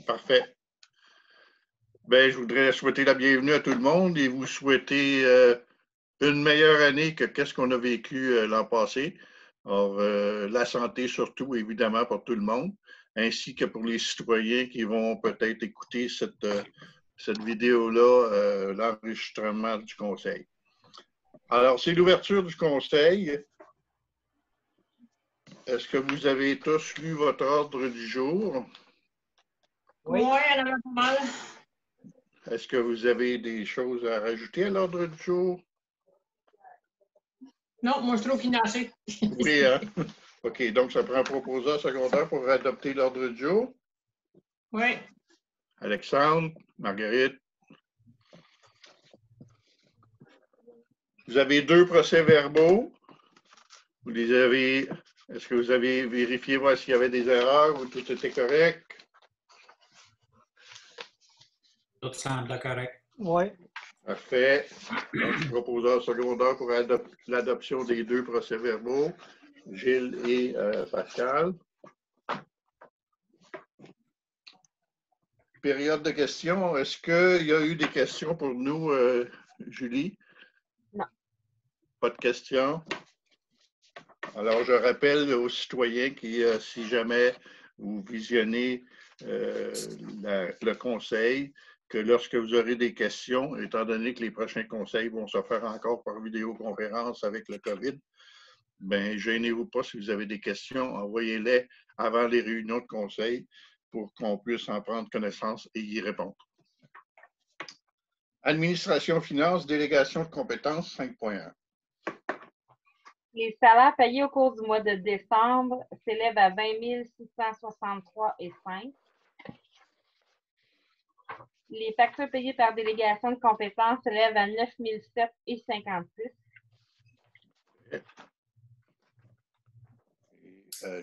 Parfait. Bien, je voudrais souhaiter la bienvenue à tout le monde et vous souhaiter une meilleure année que qu'est-ce qu'on a vécu l'an passé. Alors, la santé surtout, évidemment, pour tout le monde, ainsi que pour les citoyens qui vont peut-être écouter cette vidéo-là, l'enregistrement du conseil. Alors, c'est l'ouverture du conseil. Est-ce que vous avez tous lu votre ordre du jour? Oui, elle en a pas mal. Est-ce que vous avez des choses à rajouter à l'ordre du jour? Non, moi, je suis trop financé. Oui, hein? OK, donc ça prend un proposant secondaire pour adopter l'ordre du jour. Oui. Alexandre, Marguerite. Vous avez 2 procès-verbaux. Vous les avez. Est-ce que vous avez vérifié voir s'il y avait des erreurs ou tout était correct? Tout semble correct. Oui. Parfait. Donc, proposeur secondaire pour l'adoption des 2 procès-verbaux, Gilles et Pascal. Période de questions. Est-ce qu'il y a eu des questions pour nous, Julie? Non. Pas de questions? Alors, je rappelle aux citoyens qui, si jamais vous visionnez le conseil, que lorsque vous aurez des questions, étant donné que les prochains conseils vont se faire encore par vidéoconférence avec le COVID, bien, gênez-vous pas si vous avez des questions, envoyez-les avant les réunions de conseil pour qu'on puisse en prendre connaissance et y répondre. Administration finance, délégation de compétences 5.1. Les salaires payés au cours du mois de décembre s'élèvent à 20 663,5. Les factures payées par délégation de compétences s'élèvent à 9 007,56.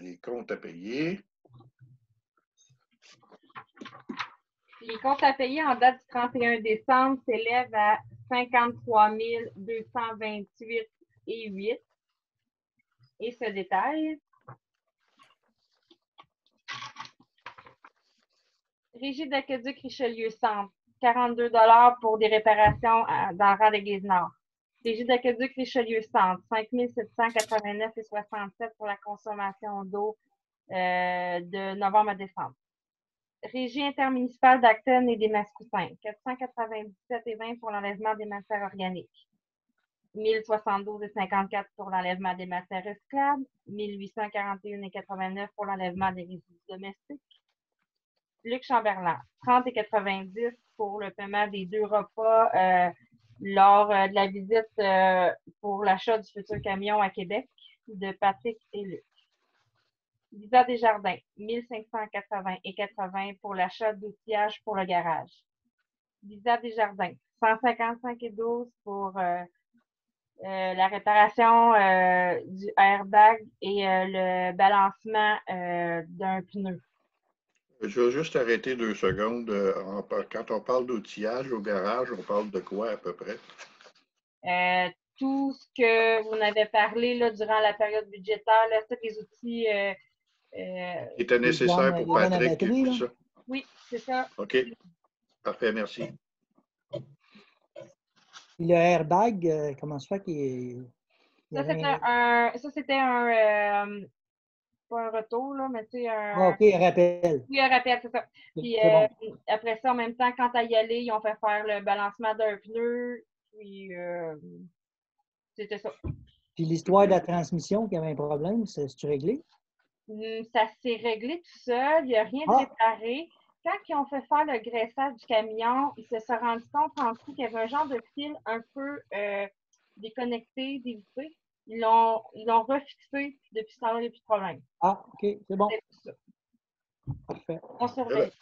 Les comptes à payer. Les comptes à payer en date du 31 décembre s'élèvent à 53 228,8 et ce détail. Régie d'aqueduc Richelieu Centre, 42 $ pour des réparations dans le rang d'église Nord. Régie d'aqueduc Richelieu Centre, 5 789,67 pour la consommation d'eau de novembre à décembre. Régie intermunicipale d'Acton et des Mascoutins, 497,20 pour l'enlèvement des matières organiques. 1072,54 pour l'enlèvement des matières recyclables. 1841,89 pour l'enlèvement des résidus domestiques. Luc Chamberlain, 30,90 pour le paiement des 2 repas lors de la visite pour l'achat du futur camion à Québec de Patrick et Luc. Lisa Desjardins, 1580,80 pour l'achat d'outillage pour le garage. Lisa Desjardins, 155,12 pour la réparation du airbag et le balancement d'un pneu. Je vais juste arrêter 2 secondes. Quand on parle d'outillage au garage, on parle de quoi à peu près? Tout ce que vous avez parlé là, durant la période budgétaire, là, tous les outils. Qui était nécessaire pour Patrick et tout ça? Oui, c'est ça. OK. Parfait, merci. Le airbag, comment se fait qu'il est. Ça, c'était pas un retour, là, mais tu sais, OK, rappel. Oui, un rappel, c'est ça. Puis après ça, en même temps, quand à y aller, ils ont fait faire le balancement d'un pneu. Puis c'était ça. Puis l'histoire de la transmission, qui avait un problème, c'est-tu réglé? Ça s'est réglé tout seul. Il n'y a rien de réparé. Quand ils ont fait faire le graissage du camion, ils se sont rendus compte en dessous qu'il y avait un genre de fil un peu déconnecté, dévissé. Ils l'ont refixé. Depuis ce temps-là, il n'y a plus de problème. Ah, OK, c'est bon. C'est ça. Parfait. On surveille.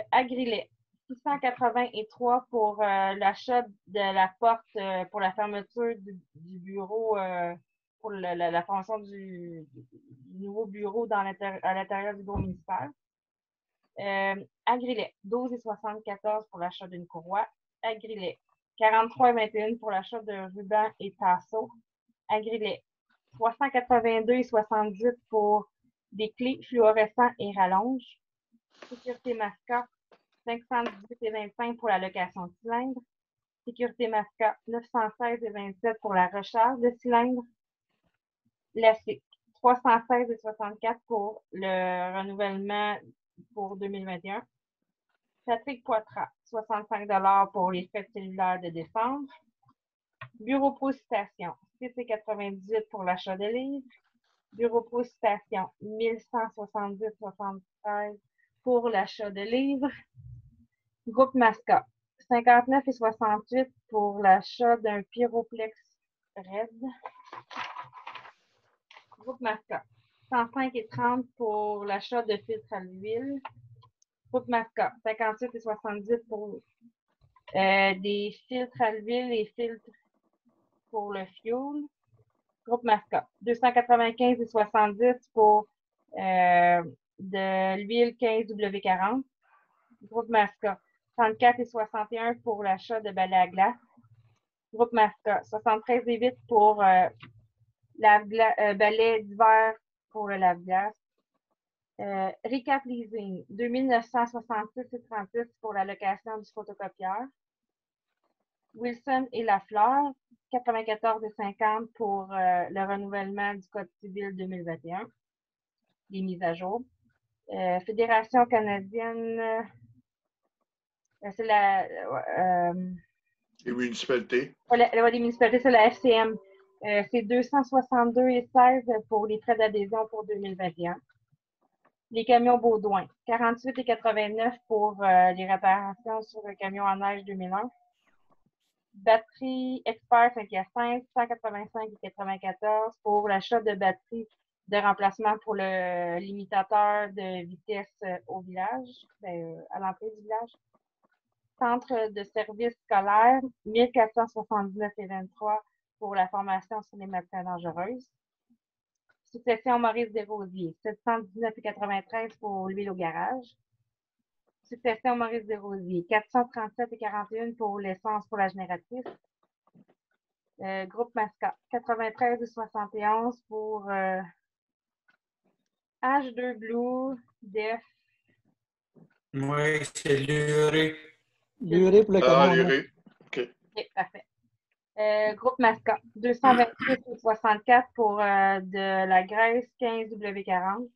Agrilet, 683 pour l'achat de la porte pour la fermeture du bureau, pour la formation du nouveau bureau à l'intérieur du bureau municipal. Agrilet, 12,74 pour l'achat d'une courroie. Agrilet, 43,21 pour l'achat de rubans et tasseaux. Agrilet, 382,78 pour des clés fluorescents et rallonges. Sécurité Masca, 518,25 pour la location de cylindres. Sécurité Masca, 916,27 pour la recharge de cylindres. Lassique, 316,64 pour le renouvellement pour 2021. Patrick Poitras, 65 pour les fêtes cellulaires de décembre. Bureau Pouce Station, 6,98 pour l'achat de livres. Bureau Pouce Station, 1170,73 pour l'achat de livres. Groupe Masca, 59,68 pour l'achat d'un Pyroplex Red. Groupe Masca, 105,30 pour l'achat de filtres à l'huile. Groupe Masca, 58,70 pour des filtres à l'huile et filtres pour le fuel. Groupe Masca, 295,70 pour de l'huile 15W40. Groupe Masca, 34,61 pour l'achat de balai à glace. Groupe Masca, 73,8 pour balai d'hiver pour le lave-glace. Recap Leasing, 2966,36 pour la location du photocopieur. Wilson et Lafleur, 94,50 pour le renouvellement du Code civil 2021, les mises à jour. Fédération canadienne, c'est la... Les municipalités. les municipalités, c'est la FCM. C'est 262,16 pour les frais d'adhésion pour 2021. Les camions Baudouin, 48,89 pour les réparations sur le camion en neige 2001. Batterie Expert 5 à 5, 185,94 pour l'achat de batteries de remplacement pour le limitateur de vitesse au village, à l'entrée du village. Centre de service scolaire, 1479,23 pour la formation sur les matières dangereuses. Succession Maurice Desrosiers, 719,93 pour l'huile au garage. Succession Maurice Desrosiers, 437,41 pour l'essence pour la génératrice. Groupe Masca, 93,71 pour H2 Blue, DEF. Oui, c'est l'urée. L'urée pour le camion. L'urée. OK. OK, parfait. Groupe Masca, 228,64 pour de la graisse 15W40.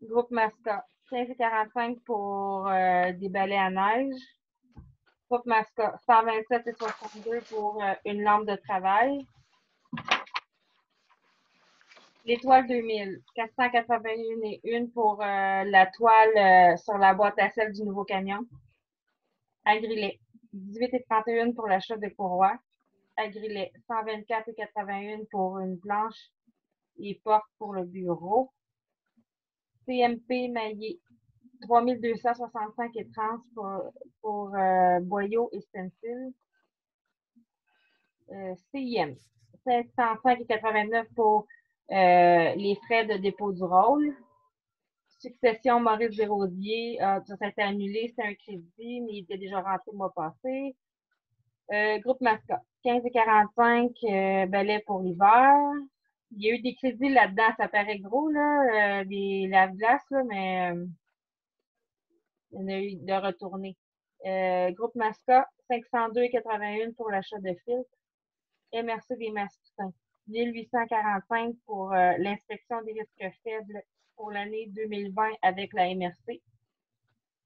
Groupe Masca, 15,45 pour des balais à neige. Groupe Masca, 127,62 pour une lampe de travail. L'étoile 2000, 481,1 pour la toile sur la boîte à sel du nouveau camion. Agrilet, 18,31 pour l'achat de courroies. Agrilet, 124,81 pour une planche et porte pour le bureau. CMP Maillé, 3265,30 pour boyau et stencil. CIM, 505,89 pour les frais de dépôt du rôle. Succession Maurice Desrosiers, ça a été annulé, c'était un crédit, mais il était déjà rentré le mois passé. Groupe Masca, 15,45 balais pour l'hiver. Il y a eu des crédits là-dedans, ça paraît gros, là, des lave-glaces, mais il y en a eu de retournés. Groupe Masca, 502,81 pour l'achat de filtres. MRC des Mascoutins, 1845 pour l'inspection des risques faibles pour l'année 2020 avec la MRC.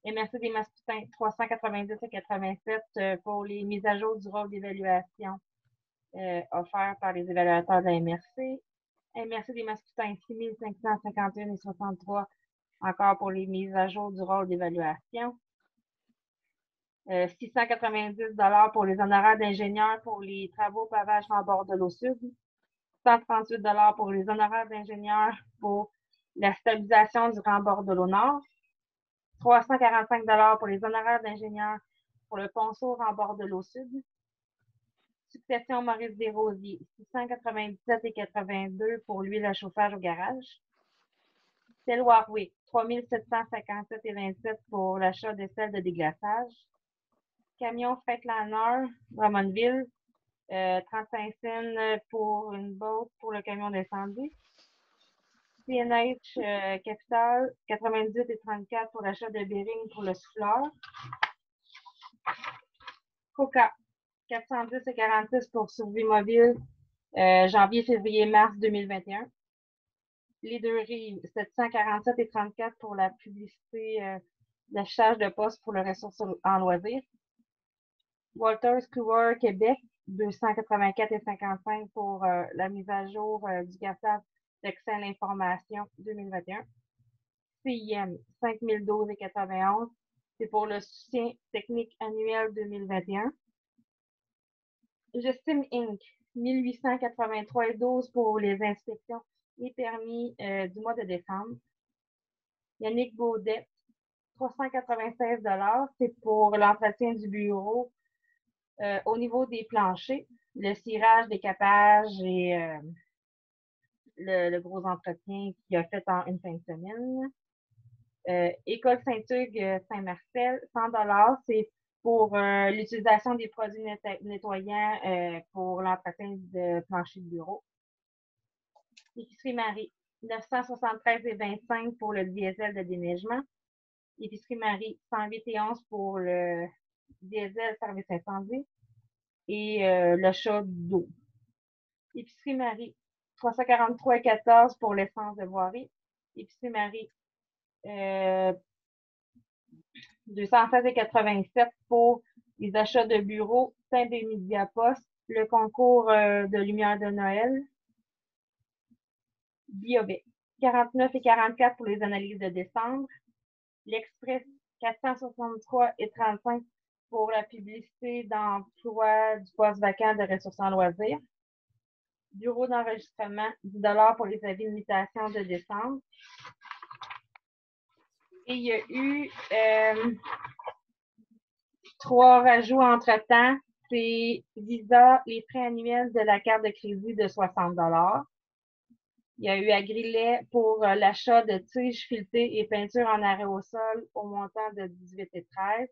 MRC des Mascoutins, 390,87 pour les mises à jour du rôle d'évaluation offertes par les évaluateurs de la MRC. MRC des Mascoutins, 6551,63 encore pour les mises à jour du rôle d'évaluation. 690 pour les honoraires d'ingénieurs pour les travaux pavage en bord de l'eau sud. 138 pour les honoraires d'ingénieurs pour la stabilisation du rembord de l'eau nord. 345 pour les honoraires d'ingénieurs pour le ponceau rembord de l'eau sud. Succession Maurice Desrosiers, 697,82 pour l'huile à chauffage au garage. Tel Warwick, 3757,27 pour l'achat de sel de déglaçage. Camion Freightliner, Drummondville, 35 cents pour une boat pour le camion d'incendie. CNH Capital, 98,34 pour l'achat de bearing pour le souffleur. Coca, 410,46 pour Survie Mobile, janvier, février, mars 2021. Les deux rives, 747,34 pour la publicité d'affichage de poste pour le ressource en loisirs. Walters Couver Québec, 284,55 pour la mise à jour du GAFAP d'accès à l'information 2021. CIM, 5012,91, c'est pour le soutien technique annuel 2021. Gestime Inc., 1883,12 pour les inspections et permis du mois de décembre. Yannick Baudet, 396 $, c'est pour l'entretien du bureau au niveau des planchers, le cirage, décapage et le gros entretien qu'il a fait en une fin de semaine. École Saint-Hugues Saint-Marcel, 100 $, c'est pour l'utilisation des produits nettoyants pour l'entretien de plancher de bureau. Épicerie Marie, 973,25 pour le diesel de déneigement. Épicerie Marie, 108,11 pour le diesel service incendie et l'achat d'eau. Épicerie Marie, 343,14 pour l'essence de voirie. Épicerie Marie, 216,87 pour les achats de bureaux, teint des médias poste, le concours de lumière de Noël. Biobé, 49,44 pour les analyses de décembre. L'Express, 463,35 pour la publicité d'emploi du poste vacant de ressources en loisirs. Bureau d'enregistrement, 10 $ pour les avis de mutation de décembre. Et il y a eu 3 rajouts entre-temps. C'est Visa, les frais annuels de la carte de crédit de 60 $. Il y a eu Agrilet pour l'achat de tiges filetées et peinture en arrêt au sol au montant de 18,13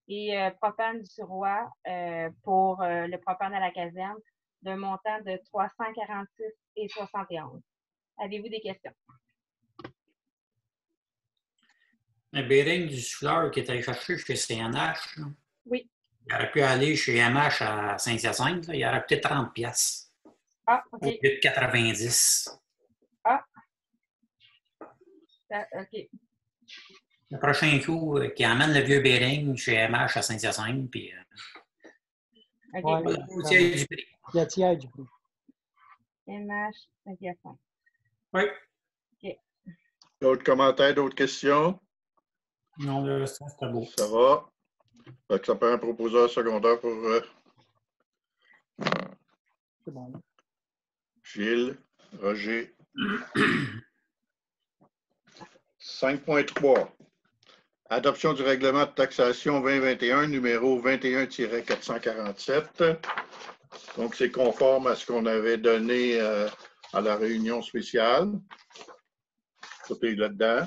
et Propane du Suroît pour le propane à la caserne d'un montant de 346,71. Avez-vous des questions? Le bearing du souffleur qui est allé chercher chez CNH, là, Oui. il aurait pu aller chez MH à Saint-Hyacinthe, là, il aurait coûté 30 $. Ah, OK. Au lieu de 90. Ah. OK. Le prochain coup, qui emmène le vieux bearing chez MH à Saint-Hyacinthe, puis OK. Ouais. le tiers du prix. Le tiers du prix. MH, Saint-Hyacinthe. Oui. OK. D'autres commentaires, d'autres questions? Non, là, ça, c'est beau. Ça va. Fait que ça prend un proposeur secondaire pour C'est bon. Gilles, Roger. 5.3. Adoption du règlement de taxation 2021, numéro 21-447. Donc, c'est conforme à ce qu'on avait donné à la réunion spéciale. Tout est là-dedans.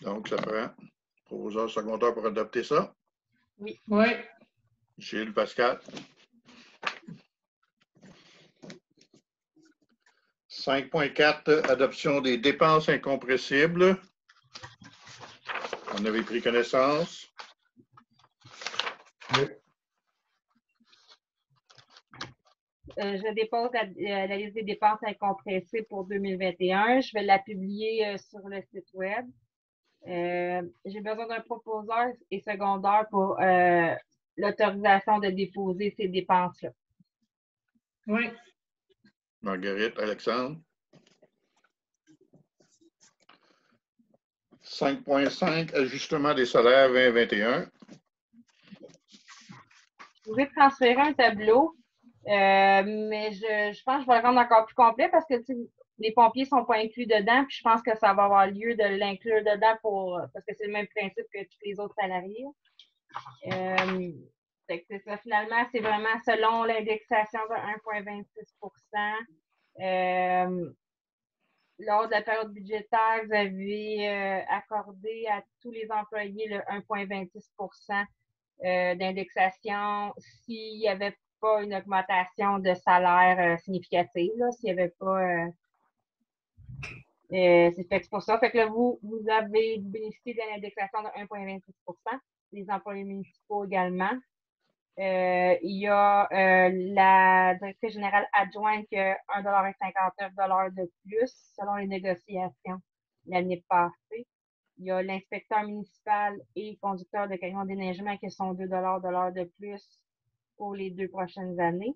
Donc, ça prend un proposeur secondaire pour adopter ça. Oui. Gilles, Pascal. 5.4, adoption des dépenses incompressibles. On avait pris connaissance. Oui. Je dépose la liste des dépenses incompressibles pour 2021. Je vais la publier sur le site web. J'ai besoin d'un proposeur et secondaire pour l'autorisation de déposer ces dépenses-là. Oui. Marguerite, Alexandre. 5.5, ajustement des salaires 2021. Je vais transférer un tableau, mais je pense que je vais le rendre encore plus complet parce que les pompiers ne sont pas inclus dedans, puis je pense que ça va avoir lieu de l'inclure dedans parce que c'est le même principe que tous les autres salariés. C'est ça, finalement, c'est vraiment selon l'indexation de 1,26 %. Lors de la période budgétaire, vous avez accordé à tous les employés le 1,26 % d'indexation s'il y avait pas une augmentation de salaire significative, là, s'il n'y avait pas. C'est pour ça. Fait que là, vous avez bénéficié de l'indexation de 1,26 %. Les employés municipaux également. Il y a la directrice générale adjointe qui a 1,59 $ de plus selon les négociations l'année passée. Il y a l'inspecteur municipal et conducteur de camions de déneigement qui sont 2 $ de plus pour les 2 prochaines années.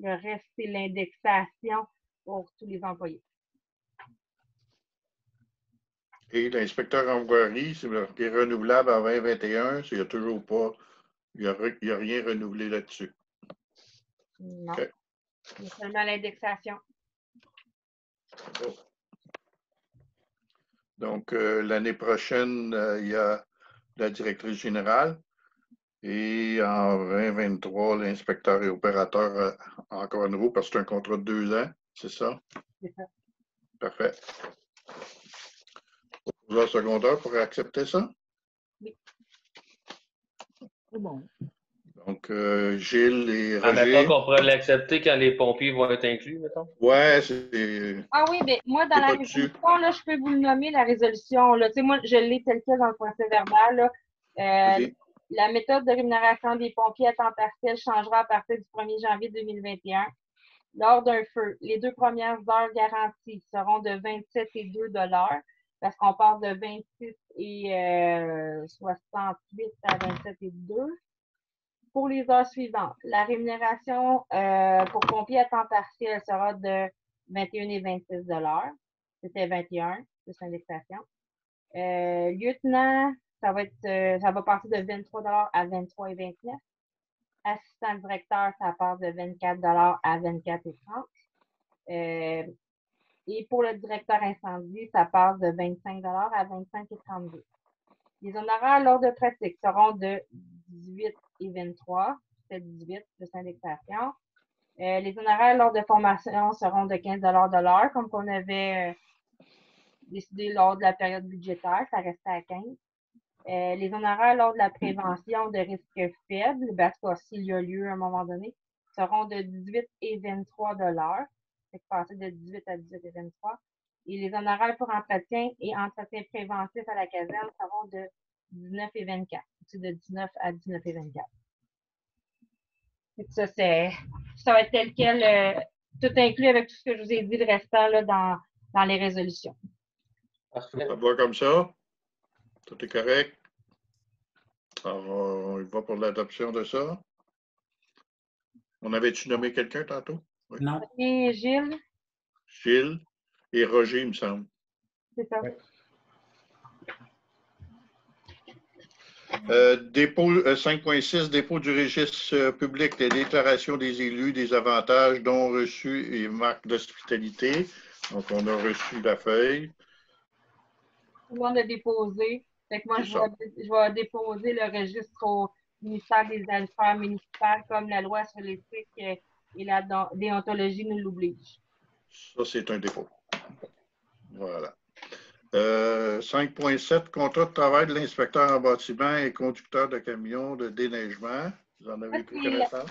Le reste, c'est l'indexation pour tous les employés. Et l'inspecteur en voirie, c'est renouvelable en 2021, il n'y a toujours pas, il n'y a rien renouvelé là-dessus. Non. OK. Il y a seulement l'indexation. Bon. Donc, l'année prochaine, il y a la directrice générale et en 2023, l'inspecteur et opérateur encore à nouveau parce que c'est un contrat de 2 ans, c'est ça? C'est ça. Parfait. Au secondaire pour accepter ça? Oui. C'est bon. Donc, Gilles et Admettons Roger. qu'on pourrait l'accepter quand les pompiers vont être inclus, mettons. Ouais, c'est. Ah oui, mais moi, dans C'est la pas dessus. résolution, là, je peux vous le nommer, la résolution. Là. Tu sais, moi, je l'ai tel quel dans le procès verbal. Là. Vas-y. La méthode de rémunération des pompiers à temps partiel changera à partir du 1er janvier 2021. Lors d'un feu, les 2 premières heures garanties seront de 27 et 2 $ parce qu'on passe de 26 et 68 à 27 et 2. Pour les heures suivantes, la rémunération pour pompiers à temps partiel sera de 21 et 26 $. C'était 21, plus l'indexation. Lieutenant, ça va passer de 23 $ à 23 et 29. Assistant directeur, ça passe de 24 $ à 24 et 30. Et pour le directeur incendie, ça passe de 25 $ à 25 et 32. Les honoraires lors de pratique seront de 18 et 23, c'est 18 plus indexation. Les honoraires lors de formation seront de 15 $ de l'heure, comme qu'on avait décidé lors de la période budgétaire, ça restait à 15. Les honoraires lors de la prévention de risques faibles, ben, s'il y a lieu à un moment donné, seront de 18 et 23 $. C'est passer de 18 à 18 et 23. Et les honoraires pour entretien et entretien préventif à la caserne seront de 19 et 24. C'est de 19 à 19 et 24. Et ça va être tel quel, tout inclus avec tout ce que je vous ai dit, le restant là, dans les résolutions. Parfait. Ça va comme ça? Tout est correct? Alors, on y va pour l'adoption de ça. On avait-tu nommé quelqu'un tantôt? Oui. Non. Et Gilles, Gilles et Roger, il me semble. c'est ça. Dépôt 5.6, dépôt du registre public des déclarations des élus, des avantages, dons reçus et marques d'hospitalité. Donc, on a reçu la feuille. Tout le monde a déposé. Fait que moi, C'est je ça. vais déposer le registre au ministère des Affaires municipales comme la loi sur l'éthique et la déontologie nous l'oblige. Ça, c'est un dépôt. Voilà. 5.7, contrat de travail de l'inspecteur en bâtiment et conducteur de camion de déneigement. Vous en avez pris connaissance?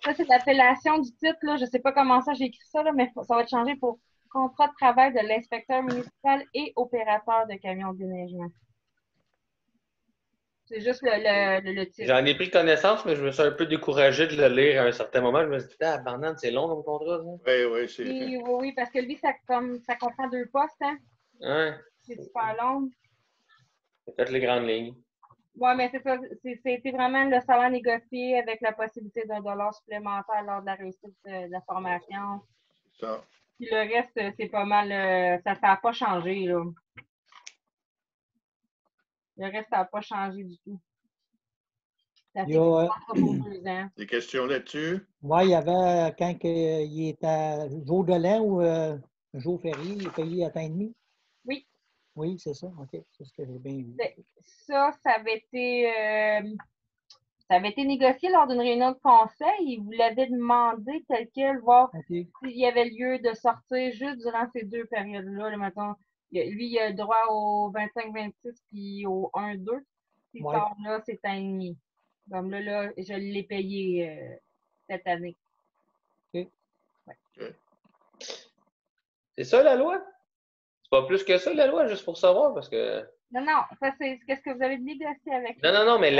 Ça, c'est l'appellation du titre. Là. Je ne sais pas comment ça j'ai écrit ça, là, mais ça va être changé pour contrat de travail de l'inspecteur municipal et opérateur de camion de déneigement. C'est juste le titre. J'en ai pris connaissance, mais je me suis un peu découragé de le lire à un certain moment. Je me suis dit, ah, banane, c'est long comme contrat, ça. Oui, c'est. Oui, parce que lui, ça comprend 2 postes, hein? Ouais. C'est super long. C'est peut-être les grandes lignes. Oui, mais c'est ça. C'était vraiment le salaire négocié avec la possibilité d'un dollar supplémentaire lors de la réussite de la formation. Ça. Puis le reste, c'est pas mal. Ça n'a pas changé, là. Le reste, ça n'a pas changé du tout. Ça Il fait y a, pour 2 ans. Des questions là-dessus? ouais, il y avait, quand il était à jour de l'an ou jour férié, il est payé à temps et demi? Oui. Oui, c'est ça. OK. C'est ce que j'ai bien vu. Ça avait été négocié lors d'une réunion de conseil. Il vous l'avait demandé tel quel, voir OK. s'il y avait lieu de sortir juste durant ces 2 périodes-là. Là, mettons, lui, il a le droit au 25-26 puis au 1-2. S'il Ouais. sort là, c'est un demi. Comme là, je l'ai payé cette année. C'est ça la loi? C'est pas plus que ça la loi, juste pour savoir, parce que. Non, non, ça c'est ce que vous avez négocié avec Non, non, non, mais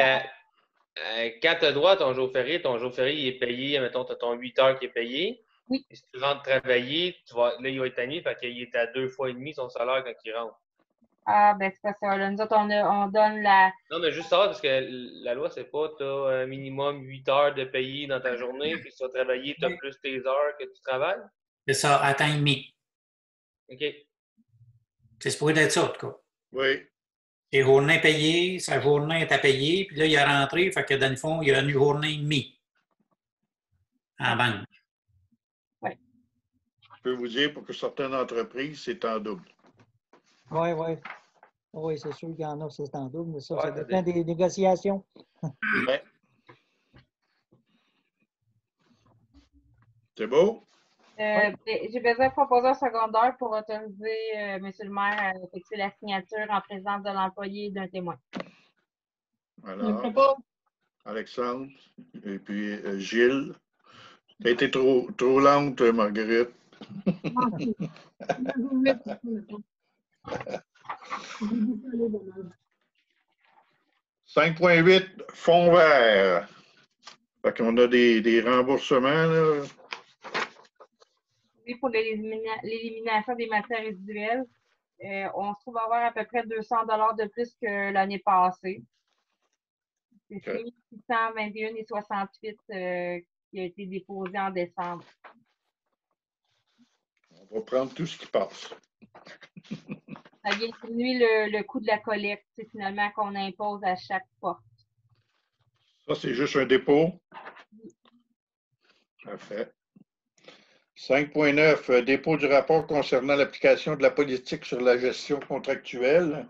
quand tu as droit à ton jour férié il est payé, mettons, tu as ton 8 heures qui est payé. Oui. Et si tu rentres travailler, là, il va être annulé, fait qu'il est à 2 fois et demi son salaire quand il rentre. Ah, ben c'est pas ça. Là, nous autres, on donne la. Non, mais juste savoir, parce que la loi, c'est pas, tu as un minimum 8 heures de payer dans ta journée, puis si tu vas travailler, tu as plus tes heures que tu travailles. C'est ça, à temps et demi. OK. C'est supposé être ça, en tout cas. Oui. Les journées payées, sa journée est à payer, puis là, il est rentré, fait que dans le fond, il y a une journée et demie en banque. Je peux vous dire, pour que certaines entreprises, c'est en double. Oui, oui. Oui, c'est sûr qu'il y en a, c'est en double, mais ça, Ouais, ça dépend des négociations. Ouais. C'est beau? J'ai besoin de proposer un secondaire pour autoriser M. le maire à effectuer la signature en présence de l'employé et d'un témoin. Alors, Alexandre, et puis Gilles. Tu as été trop lente, Marguerite. 5,8 fonds verts. Fait qu'on a des remboursements, là. Oui, pour l'élimination des matières résiduelles, on se trouve avoir à peu près 200 $ de plus que l'année passée. C'est 621,68 qui a été déposé en décembre. On va prendre tout ce qui passe. Ça vient diminuer le coût de la collecte, c'est finalement qu'on impose à chaque porte. Ça, c'est juste un dépôt. Parfait. 5,9, dépôt du rapport concernant l'application de la politique sur la gestion contractuelle.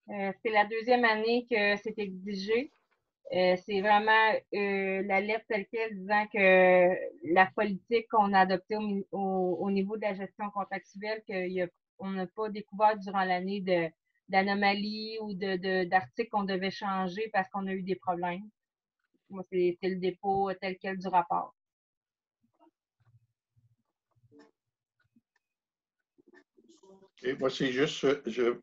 C'est la deuxième année que c'est exigé. C'est vraiment la lettre telle quelle disant que la politique qu'on a adoptée au niveau de la gestion contractuelle, qu'on n'a pas découvert durant l'année d'anomalies ou d'articles qu'on devait changer parce qu'on a eu des problèmes. Moi, c'est le dépôt tel quel du rapport. Et moi, c'est juste,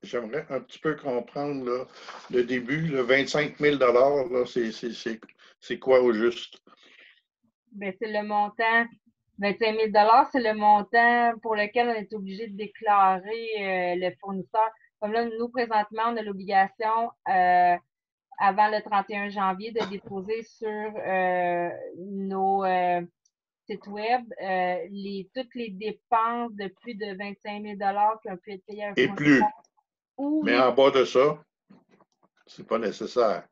j'aimerais un petit peu comprendre là, le début, le 25 000 là, c'est quoi au juste? Ben, c'est le montant, 25 000 c'est le montant pour lequel on est obligé de déclarer le fournisseur. Comme là, nous, présentement, on a l'obligation, avant le 31 janvier, de déposer sur nos sites web toutes les dépenses de plus de 25 000 qui ont pu être payées à un Et fournisseur. plus. Mais en bas de ça, c'est pas nécessaire.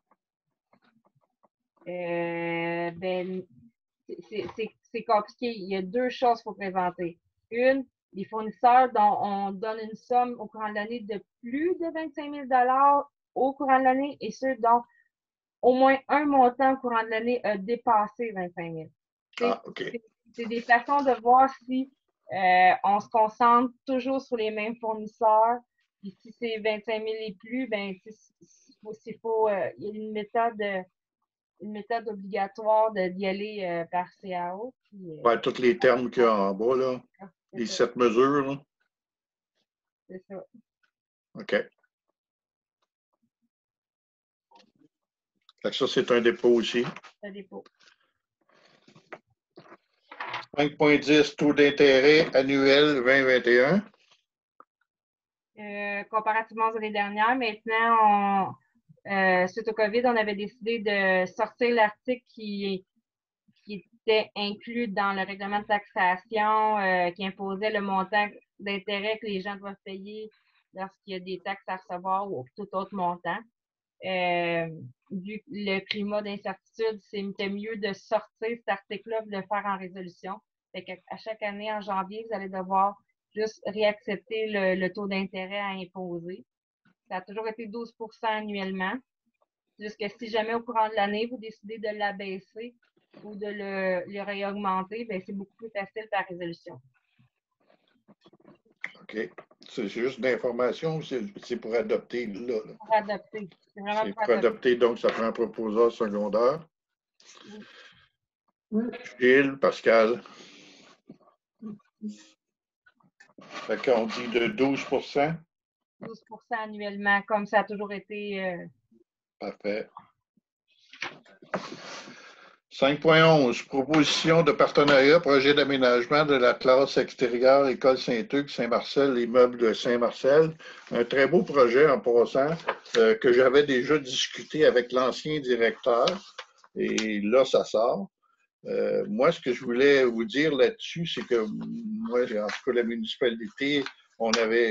Ben, c'est compliqué. Il y a deux choses qu'il faut présenter. Une, les fournisseurs dont on donne une somme au courant de l'année de plus de 25 000 au courant de l'année et ceux dont au moins un montant au courant de l'année a dépassé 25 000. Ah, OK. C'est des façons de voir si on se concentre toujours sur les mêmes fournisseurs. Puis si c'est 25 000 et plus, ben, il y a une méthode obligatoire d'y aller par CAO. Puis, Tous les termes qu'il y a en bas, là, les 7 mesures. Là. C'est ça. OK. Fait que ça, c'est un dépôt aussi. Un dépôt. 5,10 taux d'intérêt annuel 2021. Comparativement aux années dernières, maintenant, suite au COVID, on avait décidé de sortir l'article qui était inclus dans le règlement de taxation qui imposait le montant d'intérêt que les gens doivent payer lorsqu'il y a des taxes à recevoir ou tout autre montant. Vu le climat d'incertitude, c'était mieux de sortir cet article-là et de le faire en résolution. Fait qu'à chaque année, en janvier, vous allez devoir juste réaccepter le taux d'intérêt à imposer. Ça a toujours été 12 % annuellement. Juste que si jamais au courant de l'année, vous décidez de l'abaisser ou de le réaugmenter, ben c'est beaucoup plus facile par résolution. OK. C'est juste d'information, c'est pour adopter là. Pour adopter. C'est vraiment pour adopter, donc ça prend un proposeur secondaire. Oui. Oui. Gilles, Pascal. Fait qu'on dit de 12 12 annuellement, comme ça a toujours été. Parfait. 5.11, proposition de partenariat, projet d'aménagement de la classe extérieure École Saint-Hugues, Saint-Marcel, l'immeuble de Saint-Marcel. Un très beau projet en passant que j'avais déjà discuté avec l'ancien directeur et là, ça sort. Moi, ce que je voulais vous dire là-dessus, c'est que moi, en tout cas, la municipalité,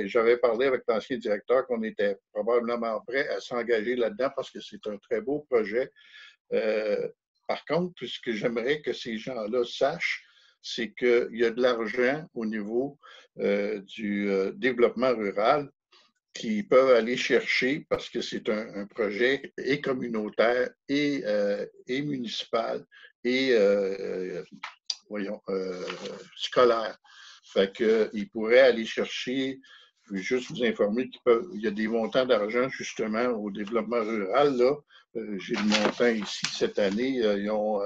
j'avais parlé avec l'ancien directeur qu'on était probablement prêt à s'engager là-dedans parce que c'est un très beau projet. Par contre, ce que j'aimerais que ces gens-là sachent, c'est qu'il y a de l'argent au niveau du développement rural qu'ils peuvent aller chercher parce que c'est un projet et communautaire et municipal et scolaire. Fait qu'ils pourraient aller chercher, je vais juste vous informer qu'il y a des montants d'argent justement au développement rural. Là, j'ai le montant ici cette année. Ils ont,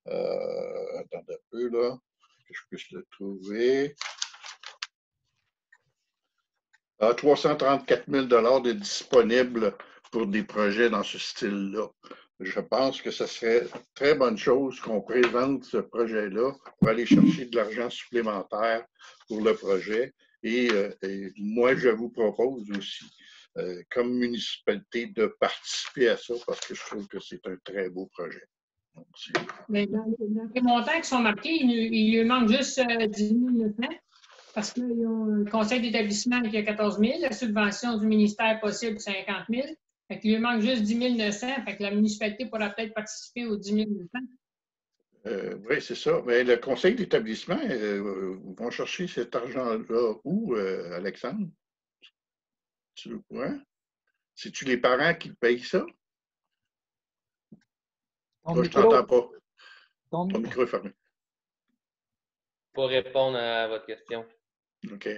attendez un peu là, que je puisse le trouver. 334 000 de disponibles pour des projets dans ce style-là. Je pense que ce serait une très bonne chose qu'on présente ce projet-là pour aller chercher de l'argent supplémentaire pour le projet. Et moi, je vous propose aussi, comme municipalité, de participer à ça parce que je trouve que c'est un très beau projet. Donc, mais dans les montants qui sont marqués, il lui manque juste 10 900 parce qu'ils ont un conseil d'établissement qui a 14 000, la subvention du ministère possible 50 000. Fait qu'il lui manque juste 10 900. Fait que la municipalité pourra peut-être participer aux 10 900. Oui, c'est ça. Mais le conseil d'établissement vont chercher cet argent-là où, Alexandre? Tu le vois? C'est-tu les parents qui payent ça? Moi, je ne t'entends pas. Ton micro est fermé. Pour répondre à votre question. OK.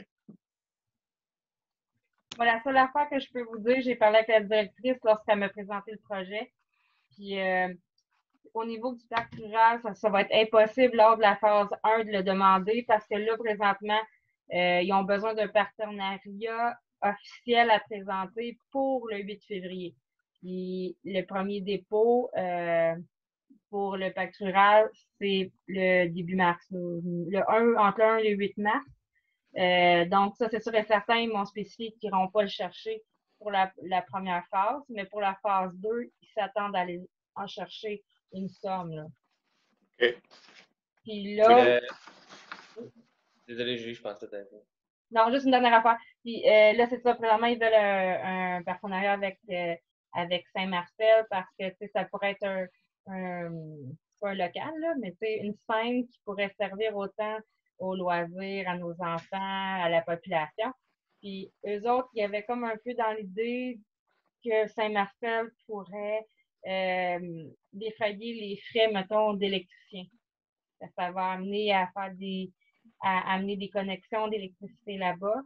Bon, la seule affaire que je peux vous dire, j'ai parlé avec la directrice lorsqu'elle m'a présenté le projet. Puis au niveau du parc rural, ça va être impossible lors de la phase 1 de le demander parce que là, présentement, ils ont besoin d'un partenariat officiel à présenter pour le 8 février. Puis le premier dépôt pour le pacte rural, c'est le début mars, entre le 1 et le 8 mars. Donc, ça, c'est sûr et certain, ils m'ont spécifié qu'ils n'iront pas le chercher pour la première phase, mais pour la phase 2, ils s'attendent à aller en chercher une somme. Là. OK. Puis là. Désolé, Julie, je pensais que c'était. Non, juste une dernière affaire. Puis là, c'est ça, premièrement, ils veulent un partenariat avec Saint-Marcel parce que ça pourrait être pas un local, là, mais une scène qui pourrait servir autant aux loisirs, à nos enfants, à la population. Puis eux autres, il y avait comme un peu dans l'idée que Saint-Marcel pourrait défrayer les frais, mettons, d'électricien. Ça va amener à faire à amener des connexions d'électricité là-bas.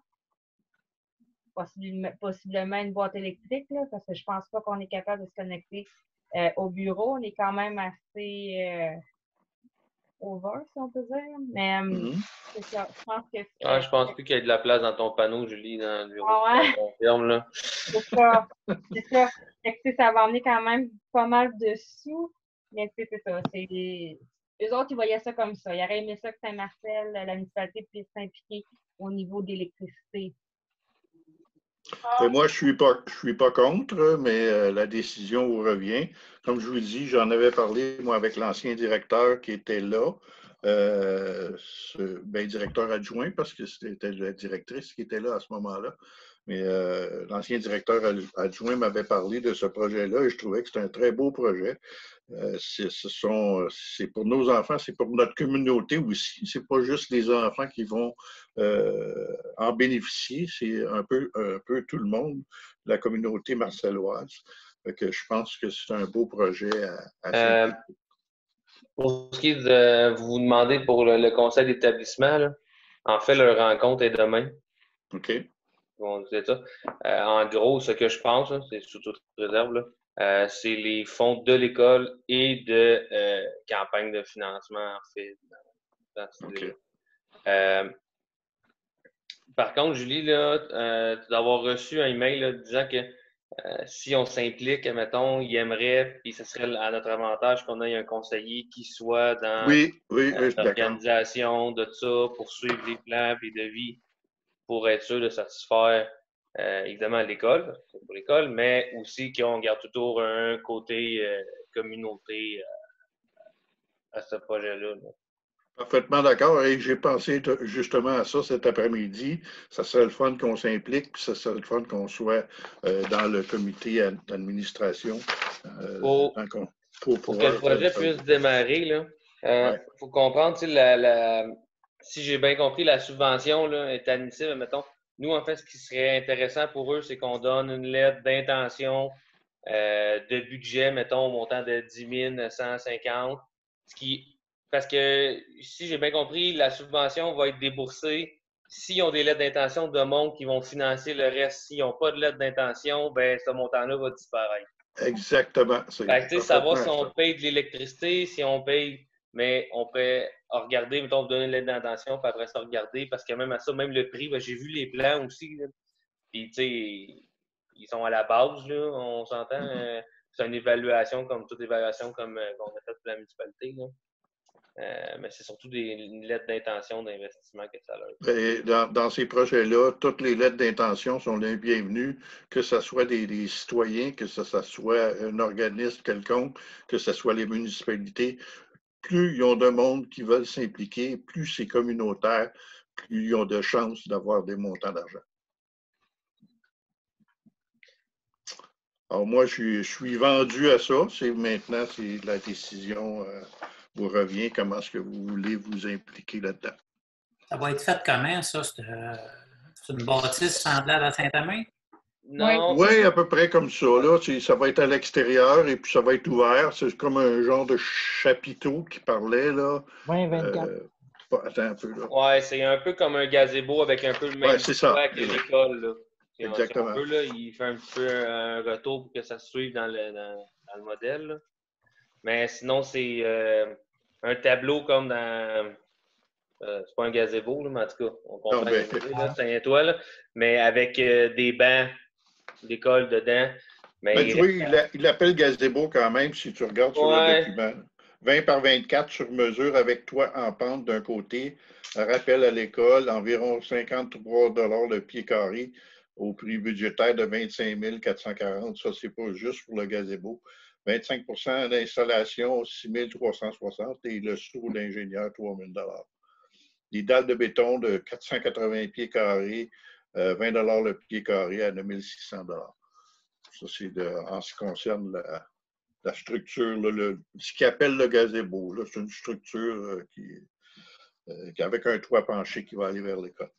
Possiblement une boîte électrique, là, parce que je pense pas qu'on est capable de se connecter au bureau. On est quand même assez over, si on peut dire. Mais c'est ça. Je pense que je pense plus qu'il y ait de la place dans ton panneau, Julie, dans le bureau. Ah ouais? Confirme, là. C'est ça. C'est ça. Fait que, ça va emmener quand même pas mal de sous. Mais c'est ça. Eux autres, ils voyaient ça comme ça. Ils auraient aimé ça que Saint-Marcel, la municipalité, puisse s'impliquer au niveau d'électricité. Et moi, je suis pas contre, mais la décision vous revient. Comme je vous dis, j'en avais parlé, moi, avec l'ancien directeur qui était là, directeur adjoint, parce que c'était la directrice qui était là à ce moment-là. Mais l'ancien directeur adjoint m'avait parlé de ce projet-là et je trouvais que c'était un très beau projet. C'est pour nos enfants, c'est pour notre communauté aussi. C'est pas juste les enfants qui vont en bénéficier, c'est un peu tout le monde, la communauté marcelloise. Que je pense que c'est un beau projet à pour ce qui est de vous demandez pour le conseil d'établissement, là, en fait, leur rencontre est demain. OK. On disait ça. En gros, ce que je pense, c'est sous toute réserve, là, c'est les fonds de l'école et de campagne de financement, en fait, dans cette idée-là. Par contre, Julie, là, tu dois avoir reçu un email là, disant que si on s'implique, mettons, il aimerait, puis ce serait à notre avantage qu'on ait un conseiller qui soit dans Oui, je suis d'accord. l'organisation de ça, pour suivre les plans et de vie, pour être sûr de satisfaire évidemment l'école, c'est pour l'école, mais aussi qu'on garde toujours un côté communauté à ce projet-là. Là. Parfaitement d'accord. Et j'ai pensé justement à ça cet après-midi. Ça serait le fun qu'on s'implique, puis ça serait le fun qu'on soit dans le comité d'administration. Pour que le projet puisse démarrer, il faut comprendre, si j'ai bien compris, la subvention là, est admissible. Mettons, nous, en fait, ce qui serait intéressant pour eux, c'est qu'on donne une lettre d'intention de budget, mettons, au montant de 10 950, parce que, si j'ai bien compris, la subvention va être déboursée s'ils ont des lettres d'intention de monde qui vont financer le reste. S'ils n'ont pas de lettre d'intention, ben ce montant-là va disparaître. Exactement. Savoir si on paye de l'électricité, si on paye, mais on peut regarder, mettons, donner une lettre d'intention, puis après ça, regarder, parce que même à ça, même le prix, ben, j'ai vu les plans aussi, là. Puis, tu sais, ils sont à la base, là, on s'entend. C'est une évaluation, comme toute évaluation qu'on a faite pour la municipalité, là. Mais c'est surtout une lettre d'intention d'investissement que ça leur. Et dans ces projets-là, toutes les lettres d'intention sont les bienvenues, que ce soit des citoyens, que ce soit un organisme quelconque, que ce soit les municipalités. Plus ils ont de monde qui veulent s'impliquer, plus c'est communautaire, plus ils ont de chances d'avoir des montants d'argent. Alors moi, je suis vendu à ça. Maintenant, c'est la décision vous revient. Comment est-ce que vous voulez vous impliquer là-dedans? Ça va être fait comment, ça? C'est une bâtisse semblable à Saint-Amand? Non. Oui, à peu près comme ça. Là. Ça va être à l'extérieur et puis ça va être ouvert. C'est comme un genre de chapiteau qui parlait. Là. 20-24. Attends un peu. Là. Ouais, c'est un peu comme un gazebo avec un peu le même choix que l'école. Là. Exactement. Là, il fait un petit peu un retour pour que ça se suive dans le modèle. Là. Mais sinon, c'est un tableau comme dans... c'est pas un gazebo, là, mais en tout cas, on comprend c'est un étoile, mais avec des bancs d'école dedans. Mais tu vois, il l'appelle gazebo quand même, si tu regardes sur le document. 20 par 24 sur mesure avec toit en pente d'un côté, rappel à l'école, environ 53 $ le pied carré au prix budgétaire de 25 440. Ça, c'est pas juste pour le gazebo. 25 % d'installation, 6 360 et le sous d'ingénieur, 3 000 $. Les dalles de béton de 480 pieds carrés, 20 $ le pied carré à 9 600 $. Ça, c'est en ce qui concerne la structure, ce qu'ils appellent le gazebo. C'est une structure qui avec un toit penché qui va aller vers l'école.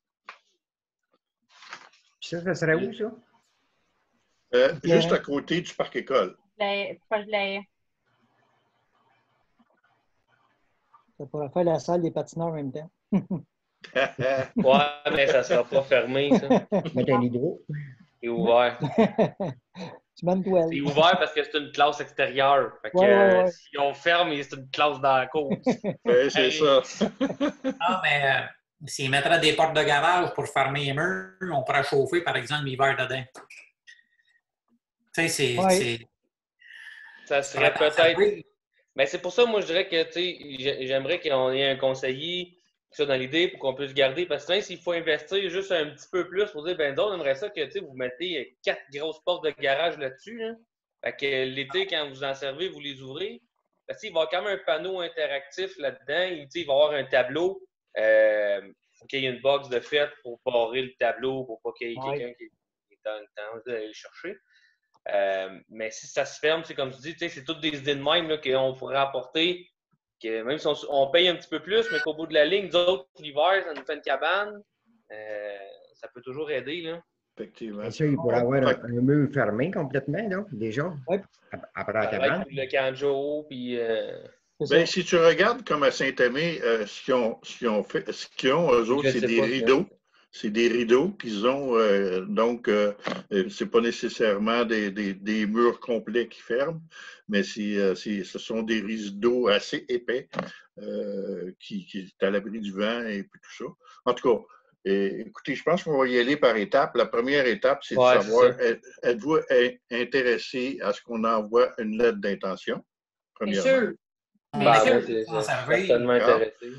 Ça serait où, ça? Juste à côté du parc école. Proche de la haie. Ça pourrait faire la salle des patineurs en même temps. Ouais, mais ça ne sera pas fermé, ça. Mettre un hydro. C'est ouvert. Tu mets une toile. C'est ouvert parce que c'est une classe extérieure. Fait que si on ferme, c'est une classe dans la cour. C'est ça. Non, mais s'ils mettraient des portes de garage pour fermer les murs, on pourrait chauffer, par exemple, l'hiver dedans. Tu sais, c'est... Ça serait peut-être... Mais c'est pour ça, moi, je dirais que, tu sais, j'aimerais qu'on ait un conseiller qui soit dans l'idée pour qu'on puisse garder. Parce que s'il faut investir juste un petit peu plus pour dire, ben, on aimerait ça que, tu sais, vous mettez 4 grosses portes de garage là-dessus, là. Fait que l'été, quand vous en servez, vous les ouvrez. Parce qu'il va y avoir quand même un panneau interactif là-dedans. Il va y avoir un tableau. Faut qu'il y ait une box de fête pour barrer le tableau, pour pas qu'il y ait quelqu'un qui est dans le temps d'aller le chercher. Mais si ça se ferme, c'est comme tu dis, c'est toutes des idées de même qu'on pourrait apporter, que même si on paye un petit peu plus, mais qu'au bout de la ligne, nous autres, l'hiver, ça nous fait une cabane, ça peut toujours aider. Là. Effectivement. Ça, il pourrait avoir un mur fermé complètement, là, déjà, après la cabane. Le canjo, puis... Ben, si tu regardes comme à Saint-Aimé, ce qu'ils ont, eux autres, c'est des rideaux. C'est des rideaux qu'ils ont, donc c'est pas nécessairement des murs complets qui ferment, mais ce sont des rideaux assez épais qui est à l'abri du vent et puis tout ça. En tout cas, écoutez, je pense qu'on va y aller par étapes. La première étape, c'est de savoir, êtes-vous intéressé à ce qu'on envoie une lettre d'intention? Bien sûr. Moi, c'est certainement intéressé.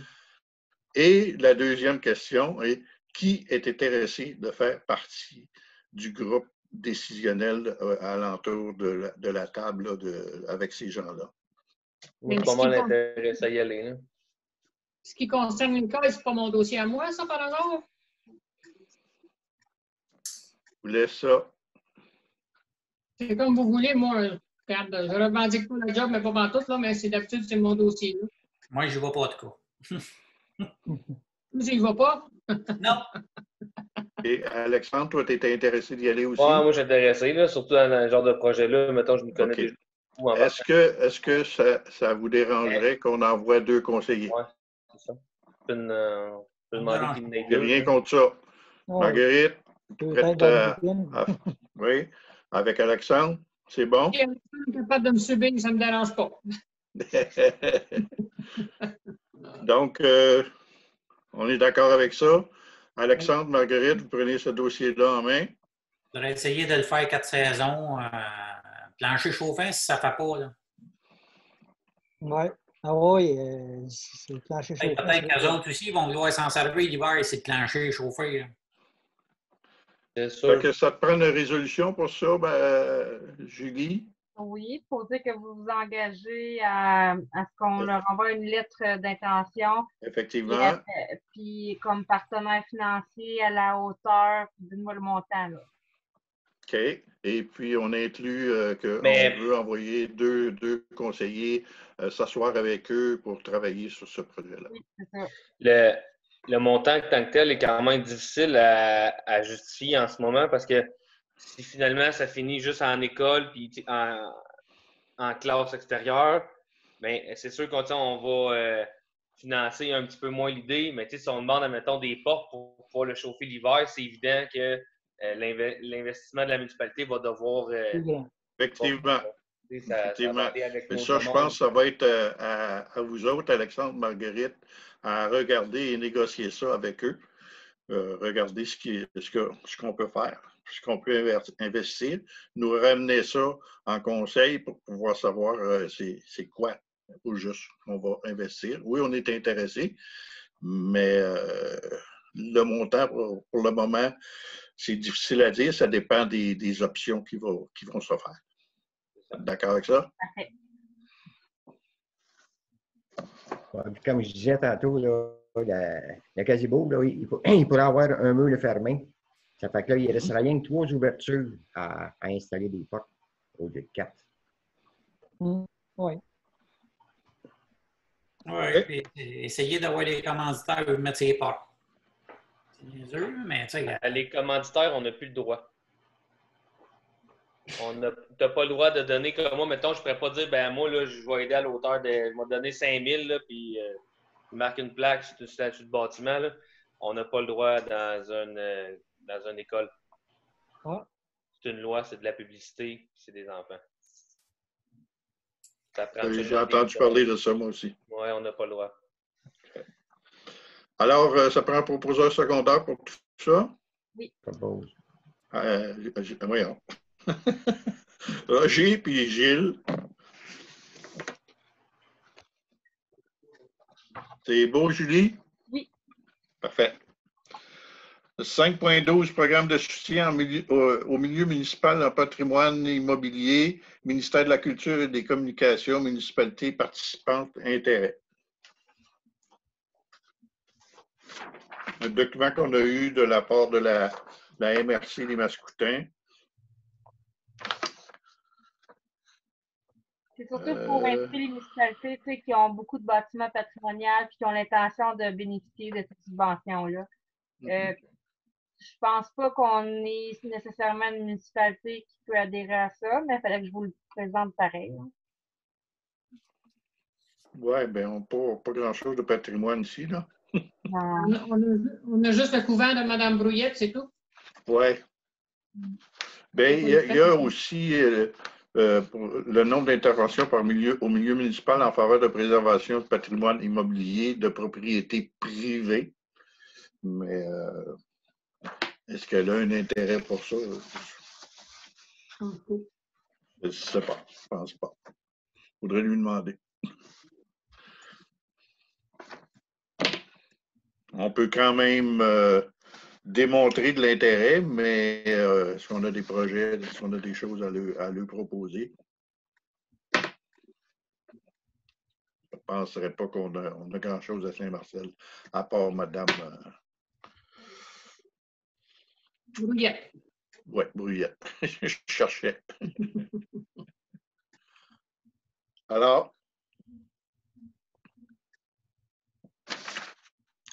Et la deuxième question est, qui est intéressé de faire partie du groupe décisionnel alentour de la table là, avec ces gens-là? Moi, je suis pas mal intéressé à y aller. Là. Ce qui concerne l'école, c'est pas mon dossier à moi, ça, par hasard? Je vous laisse ça. C'est comme vous voulez, moi. Regarde, je revendique pas le job, mais pas dans tout, là, mais c'est d'habitude, c'est mon dossier. Là. Moi, je ne vais pas, en tout cas. Tu n'y vas pas? Non. Et Alexandre, toi, tu étais intéressé d'y aller aussi? Ouais, moi, je suis intéressé, là, surtout dans ce genre de projet-là. Mettons, je me connais déjà. Est-ce que ça vous dérangerait qu'on envoie 2 conseillers? Oui, c'est ça. Je peux demander qu'il m'aide. Il n'y a rien contre ça. Marguerite, prête oui, avec Alexandre, c'est bon? Si Alexandre est capable de me subir, ça ne me dérange pas. Donc, on est d'accord avec ça. Alexandre, Marguerite, vous prenez ce dossier-là en main. Je voudrais essayer de le faire 4 saisons. Plancher chauffant, si ça ne fait pas. Oui. Ah oui, c'est le plancher chauffant. Peut-être qu'eux autres aussi vont vouloir s'en servir l'hiver, c'est le plancher chauffé. Là. C'est sûr. Que ça te prend une résolution pour ça, Julie? Oui, il faut dire que vous vous engagez à ce qu'on leur envoie une lettre d'intention. Effectivement. Puis comme partenaire financier à la hauteur, dis-moi le montant. Là. OK. Et puis, on inclut qu'on veut envoyer deux conseillers s'asseoir avec eux pour travailler sur ce projet-là. Oui, c'est ça. Le montant tant que tel est quand même difficile à justifier en ce moment parce que si finalement ça finit juste en école puis en classe extérieure, bien, c'est sûr qu'on va financer un petit peu moins l'idée, mais si on demande, admettons, des portes pour pouvoir le chauffer l'hiver, c'est évident que l'investissement de la municipalité va devoir... Effectivement. Effectivement. Mais ça, je pense que ça va être à vous autres, Alexandre, Marguerite, à regarder et négocier ça avec eux. Regarder ce qu'on peut faire, ce qu'on peut investir, nous ramener ça en conseil pour pouvoir savoir c'est quoi au juste qu'on va investir. Oui, on est intéressé, mais le montant, pour le moment, c'est difficile à dire. Ça dépend des options qui vont se faire. D'accord avec ça? Parfait. Comme je disais tantôt, là, le gazebo, là, il pourrait avoir un mur fermé. Ça fait que là, il ne restera rien que 3 ouvertures à installer des portes au lieu de 4. Oui. Oui, essayer d'avoir les commanditaires de mettre ses portes. C'est dur, mais tu sais. Les commanditaires, on n'a plus le droit. Tu n'as pas le droit de donner comme moi. Mettons, je ne pourrais pas dire, ben moi, là, je vais aider à l'auteur de. Je vais donner 5 000, puis il marque une plaque sur le statut de bâtiment. Là. On n'a pas le droit dans une école. Ah. C'est une loi, c'est de la publicité, c'est des enfants. J'ai entendu parler de ça, moi aussi. Oui, on n'a pas le droit. Alors, ça prend un proposeur secondaire pour tout ça? Oui. Propose. Voyons. Roger puis Gilles. C'est beau, Julie? Oui. Parfait. 5.12, programme de soutien au milieu municipal en patrimoine immobilier, ministère de la Culture et des Communications, municipalité participante, intérêt. Un document qu'on a eu de la part de la MRC des Mascoutins. C'est surtout pour inciter les municipalités qui ont beaucoup de bâtiments patrimoniaux et qui ont l'intention de bénéficier de cette subvention-là. Je pense pas qu'on ait nécessairement une municipalité qui peut adhérer à ça, mais il fallait que je vous le présente pareil. Oui, bien, on n'a pas grand-chose de patrimoine ici, là. On a juste le couvent de Mme Brouillette, c'est tout? Oui. Bien, il y a aussi le nombre d'interventions au milieu municipal en faveur de préservation du patrimoine immobilier de propriété privée. Mais est-ce qu'elle a un intérêt pour ça? Je ne sais pas. Je ne pense pas. Il faudrait lui demander. On peut quand même démontrer de l'intérêt, mais est-ce qu'on a des projets, est-ce qu'on a des choses à lui proposer? Je ne penserais pas qu'on a grand-chose à Saint-Marcel, à part Mme Brouillette. Oui, Brouillette. Je cherchais. Alors,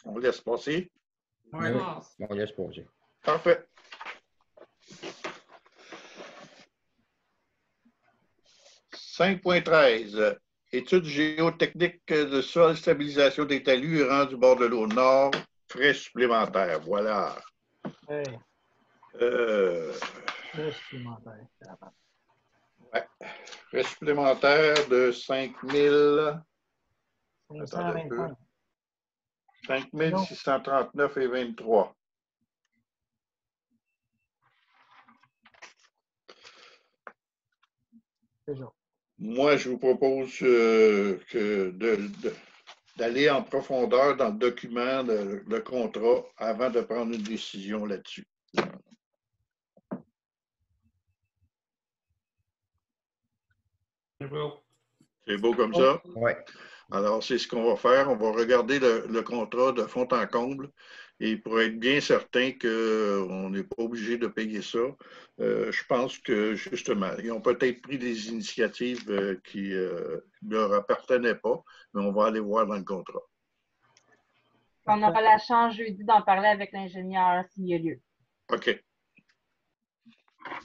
on laisse passer? Oui. On laisse passer. Parfait. « 5.13. Études géotechniques de sol, stabilisation des talus et rang du bord de l'eau nord, frais supplémentaires. » Voilà. Oui. Frais supplémentaires. Ouais. Frais supplémentaires de 5 000. 525. 5 639 et 23. C'est ça. Moi, je vous propose d'aller en profondeur dans le document, le contrat, avant de prendre une décision là-dessus. C'est beau. C'est beau comme ça? Oui. Alors, c'est ce qu'on va faire. On va regarder le contrat de fond en comble et pour être bien certain qu'on n'est pas obligé de payer ça, je pense que, justement, ils ont peut-être pris des initiatives qui ne leur appartenaient pas, mais on va aller voir dans le contrat. On aura la chance jeudi d'en parler avec l'ingénieur s'il y a lieu. OK.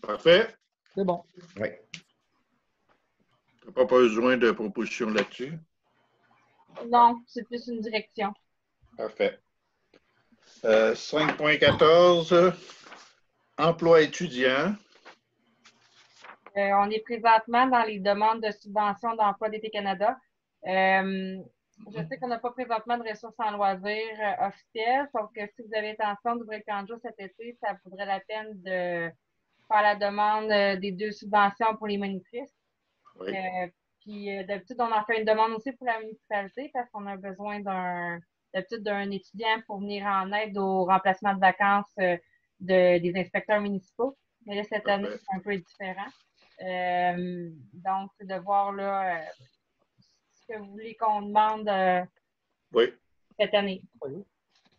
Parfait. C'est bon. Oui. Tu n'as pas besoin de proposition là-dessus? Non, c'est plus une direction. Parfait. 5.14, emploi étudiant. On est présentement dans les demandes de subvention d'emploi d'été Canada. Je sais qu'on n'a pas présentement de ressources en loisirs officielles, sauf que si vous avez l'intention d'ouvrir le camp de jour cet été, ça vaudrait la peine de faire la demande des 2 subventions pour les monitrices. Oui. Puis d'habitude, on en fait une demande aussi pour la municipalité parce qu'on a besoin d'habitude d'un étudiant pour venir en aide au remplacement de vacances des inspecteurs municipaux. Mais là, cette année, c'est un peu différent. Donc, c'est de voir là ce que vous voulez qu'on demande Oui. cette année.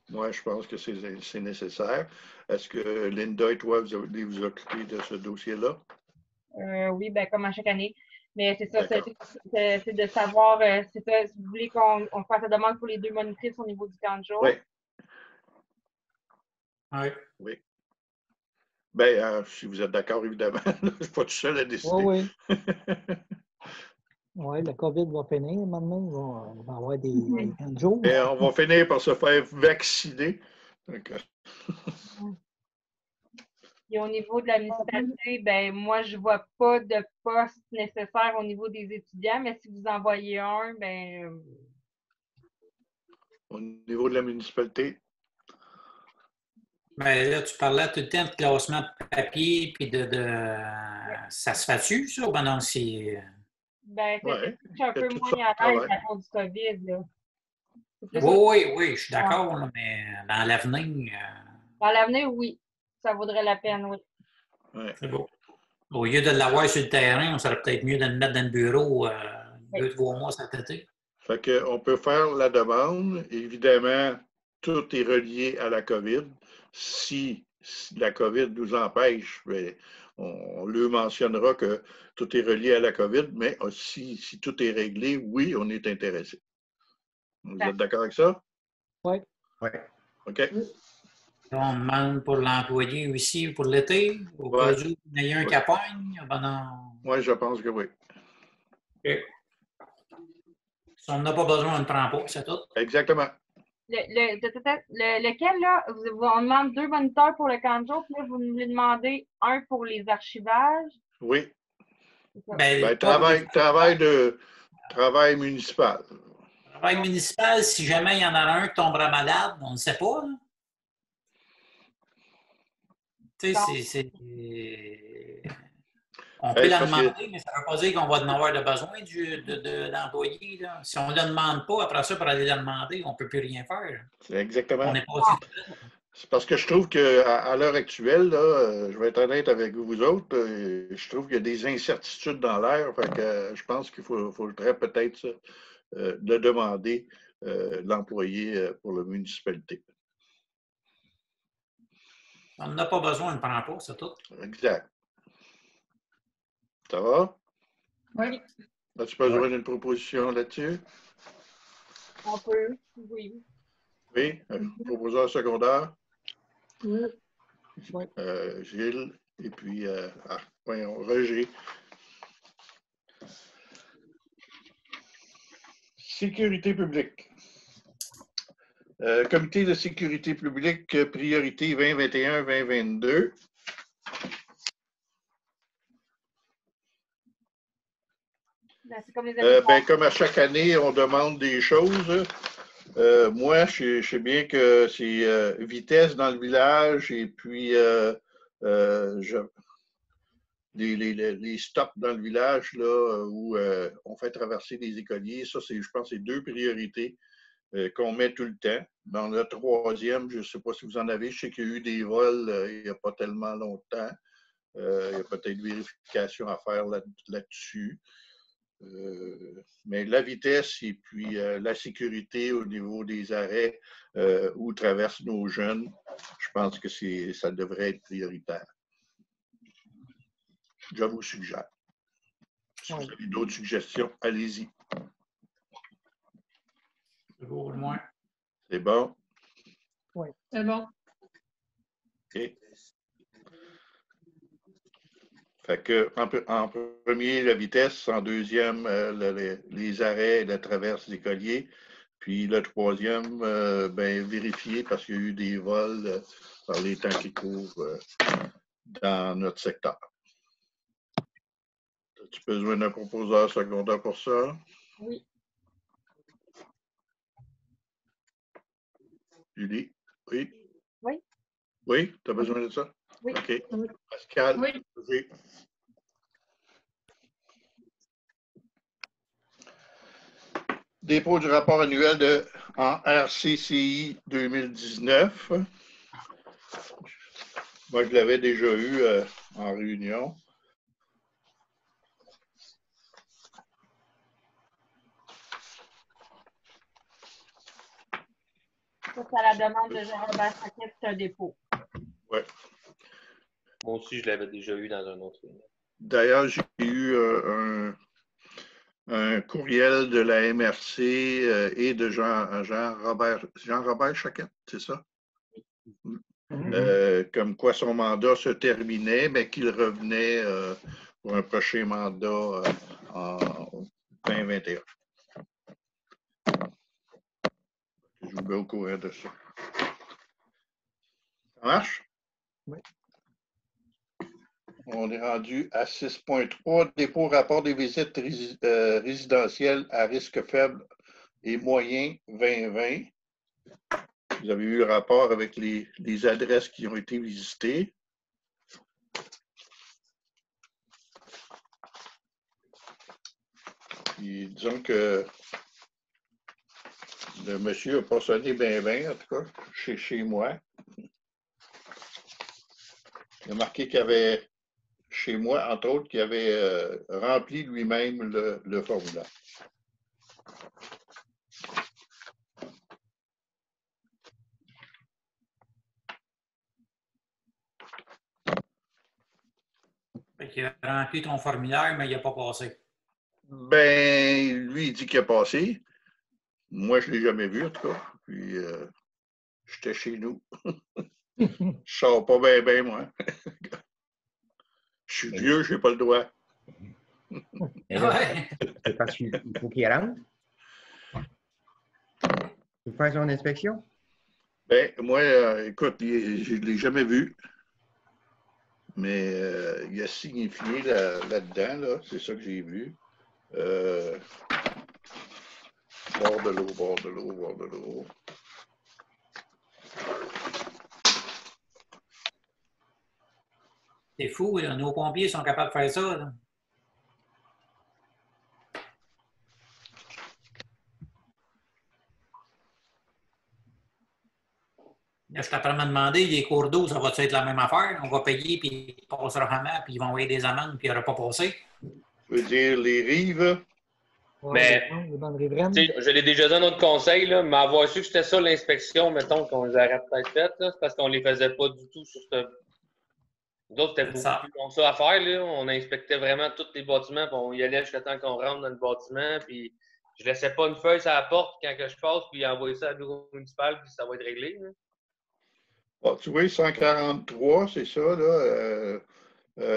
Moi, je pense que c'est nécessaire. Est-ce que Linda et toi, vous allez vous occuper de ce dossier-là? Oui, ben, comme à chaque année. Mais c'est ça, c'est de savoir, c'est ça, si vous voulez qu'on fasse la demande pour les 2 monitrices au niveau du camp de jour. Oui. Oui. Oui. Bien, si vous êtes d'accord, évidemment, je ne suis pas tout seul à décider. Oui, oui. Oui, le COVID va finir maintenant. On va avoir des camps de jour. Et on va finir par se faire vacciner. Donc, Et au niveau de la municipalité, ben moi, je ne vois pas de poste nécessaire au niveau des étudiants, mais si vous en voyez un, ben. au niveau de la municipalité. Mais là, tu parlais tout le temps de classement de papier, puis ça se fait-tu, ça? Ben non, c'est... Ben, Ouais, c'est un peu moins à l'aise à cause du COVID, là. Oui, je suis d'accord, mais dans l'avenir... Dans l'avenir, oui. Ça vaudrait la peine, oui. Ouais. C'est beau. Au lieu de l'avoir sur le terrain, on serait peut-être mieux de le mettre dans le bureau 2-3 mois cet été. Fait qu'on peut faire la demande. Évidemment, tout est relié à la COVID. Si la COVID nous empêche, bien, on lui mentionnera que tout est relié à la COVID, mais si tout est réglé, oui, on est intéressé. Vous êtes d'accord avec ça? Oui. Oui. OK. On demande pour l'employé aussi pour l'été, au cas où il y a un campagne. Ben non. Oui, je pense que oui. OK. Si on n'a pas besoin, on ne prend pas, c'est tout. Exactement. Lequel, là, on demande 2 moniteurs pour le camp de jour, puis là, vous nous demandez un pour les archivages. Oui. Ben, Travail municipal. Travail municipal, si jamais il y en a un qui tombera malade, on ne sait pas. Tu sais, on peut la demander, mais ça ne veut pas dire qu'on va en avoir besoin de l'employé. Si on ne le demande pas, après ça, pour aller le demander, on ne peut plus rien faire. Exactement. On est passé C'est parce que je trouve qu'à l'heure actuelle, là, je vais être honnête avec vous autres, je trouve qu'il y a des incertitudes dans l'air. Fait que je pense qu'il faudrait peut-être de demander l'employé pour la municipalité. On n'en a pas besoin, on ne prend pas, c'est tout. Exact. Ça va? Oui. As-tu besoin d'une proposition là-dessus? On peut, oui. Oui, proposeur secondaire. Oui. Gilles, et puis, voyons, Roger. Sécurité publique. Comité de sécurité publique, priorité 2021-2022. Comme à chaque année, on demande des choses. Moi, je sais bien que c'est vitesse dans le village et puis les stops dans le village là, où on fait traverser des écoliers. Ça, je pense, c'est 2 priorités qu'on met tout le temps. Dans le 3e, je ne sais pas si vous en avez, je sais qu'il y a eu des vols il n'y a pas tellement longtemps. Il y a peut-être vérification à faire là-dessus. Mais la vitesse et puis la sécurité au niveau des arrêts où traversent nos jeunes, je pense que ça devrait être prioritaire. Je vous suggère. Si vous avez d'autres suggestions, allez-y. C'est beau, au moins. C'est bon? Oui. C'est bon. OK. Fait que, en premier, la vitesse, en deuxième, les arrêts et la traverse des colliers. Puis le 3e, vérifier parce qu'il y a eu des vols par les temps qui courent dans notre secteur. As-tu besoin d'un proposeur secondaire pour ça? Oui. Julie? Oui? Oui. Oui? Tu as besoin de ça? Oui. OK. Pascal? Oui. Oui. Dépôt du rapport annuel en RCCI 2019. Moi, je l'avais déjà eu en réunion. Ça, c'est à la demande de Jean-Robert Saquet, c'est un dépôt. Oui. Moi aussi, je l'avais déjà eu dans un autre. D'ailleurs, j'ai eu un courriel de la MRC et de Jean-Robert Chaquette, c'est ça? Comme quoi son mandat se terminait, mais qu'il revenait pour un prochain mandat en 2021. Je vous mets au courant de ça. Ça marche? Oui. On est rendu à 6.3, dépôt rapport des visites résidentielles à risque faible et moyen 2020. Vous avez eu le rapport avec les adresses qui ont été visitées. Et disons que le monsieur n'a pas sonné bien, en tout cas, chez moi. Il a marqué qu'il y avait, chez moi, entre autres, qu'il avait rempli lui-même le formulaire. Il a rempli ton formulaire, mais il n'a pas passé. Ben, lui, il dit qu'il a passé. Moi, je ne l'ai jamais vu, en tout cas. Puis, j'étais chez nous. Je ne sors pas bien, moi. Je suis vieux, je n'ai pas le droit. C'est parce qu'il faut qu'il rentre. Pour faire son inspection? Ben, moi, écoute, je ne l'ai jamais vu, mais il a signifié là-dedans, là, c'est ça que j'ai vu. Bord de l'eau, bord de l'eau, bord de l'eau. C'est fou, là. Nos pompiers sont capables de faire ça. Là. Là, je suis après me demander, les cours d'eau, ça va-tu être la même affaire? On va payer, puis il passera jamais, puis ils vont envoyer des amendes, puis il n'aura pas passé. Tu veux dire les rives? Mais, les bandes riveraines. je l'ai déjà dit à notre conseil, là, mais avoir su que c'était ça l'inspection, mettons qu'on les aurait peut-être faites, c'est parce qu'on les faisait pas du tout sur ce. Nous autres, c'était beaucoup plus long ça à faire. Là. On inspectait vraiment tous les bâtiments, puis on y allait jusqu'à temps qu'on rentre dans le bâtiment, puis je laissais pas une feuille sur la porte quand que je passe, puis envoyer ça à la bureau municipal, puis ça va être réglé. Là. Bon, tu vois, 143, c'est ça, là,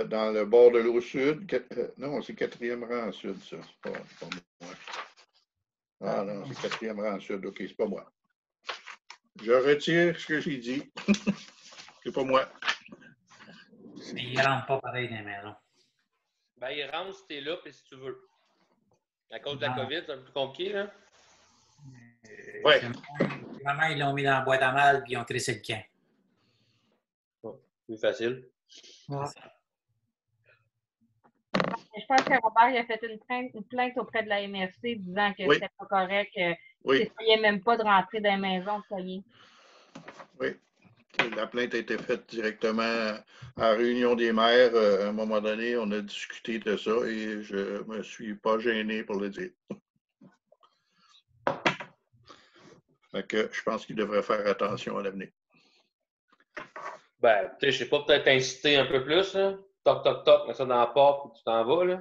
dans le bord de l'eau sud. Non, c'est 4e rang sud, ça. C'est pas moi. Ah non, c'est 4e rang sud. OK, c'est pas moi. Je retire ce que j'ai dit. C'est pas moi. Mais ils ne rentrent pas pareil dans les maisons. Ben, ils rentrent si t'es là, puis si tu veux. À cause de la COVID, c'est un peu plus compliqué, là. Oui. Vraiment, ils l'ont mis dans la boîte à mal, puis ils ont crissé le camp. Plus facile. Ah. Je pense que Robert il a fait une plainte auprès de la MRC disant que c'était pas correct, qu'il n'essayait même pas de rentrer dans les maisons de cogner. Oui. La plainte a été faite directement à la réunion des maires. À un moment donné, on a discuté de ça et je ne me suis pas gêné pour le dire. Fait que je pense qu'il devrait faire attention à l'avenir. Ben, tu sais, je sais pas, peut-être inciter un peu plus, là. Toc, toc, toc, mets ça dans la porte, puis tu t'en vas, là.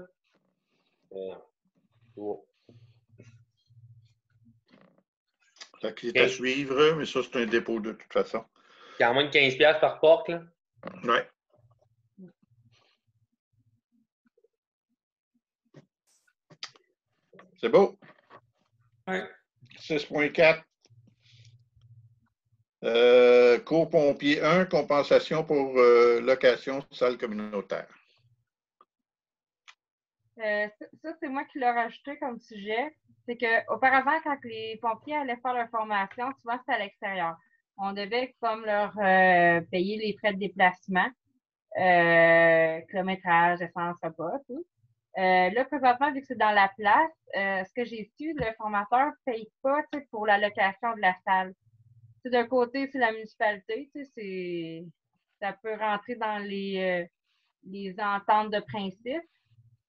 Fait qu'il est à suivre, mais ça, c'est un dépôt de toute façon. Quand même 15$ par porte, là. Oui. C'est beau. Oui. 6.4. Cours pompier 1, compensation pour location salle communautaire. Ça, c'est moi qui l'ai rajouté comme sujet. C'est qu'auparavant, quand les pompiers allaient faire leur formation, souvent c'était à l'extérieur. On devait comme leur payer les frais de déplacement, kilométrage, essence, repas, tout. Là, présentement, vu que c'est dans la place, ce que j'ai su, le formateur ne paye pas pour la location de la salle. D'un côté, c'est la municipalité, ça peut rentrer dans les ententes de principe.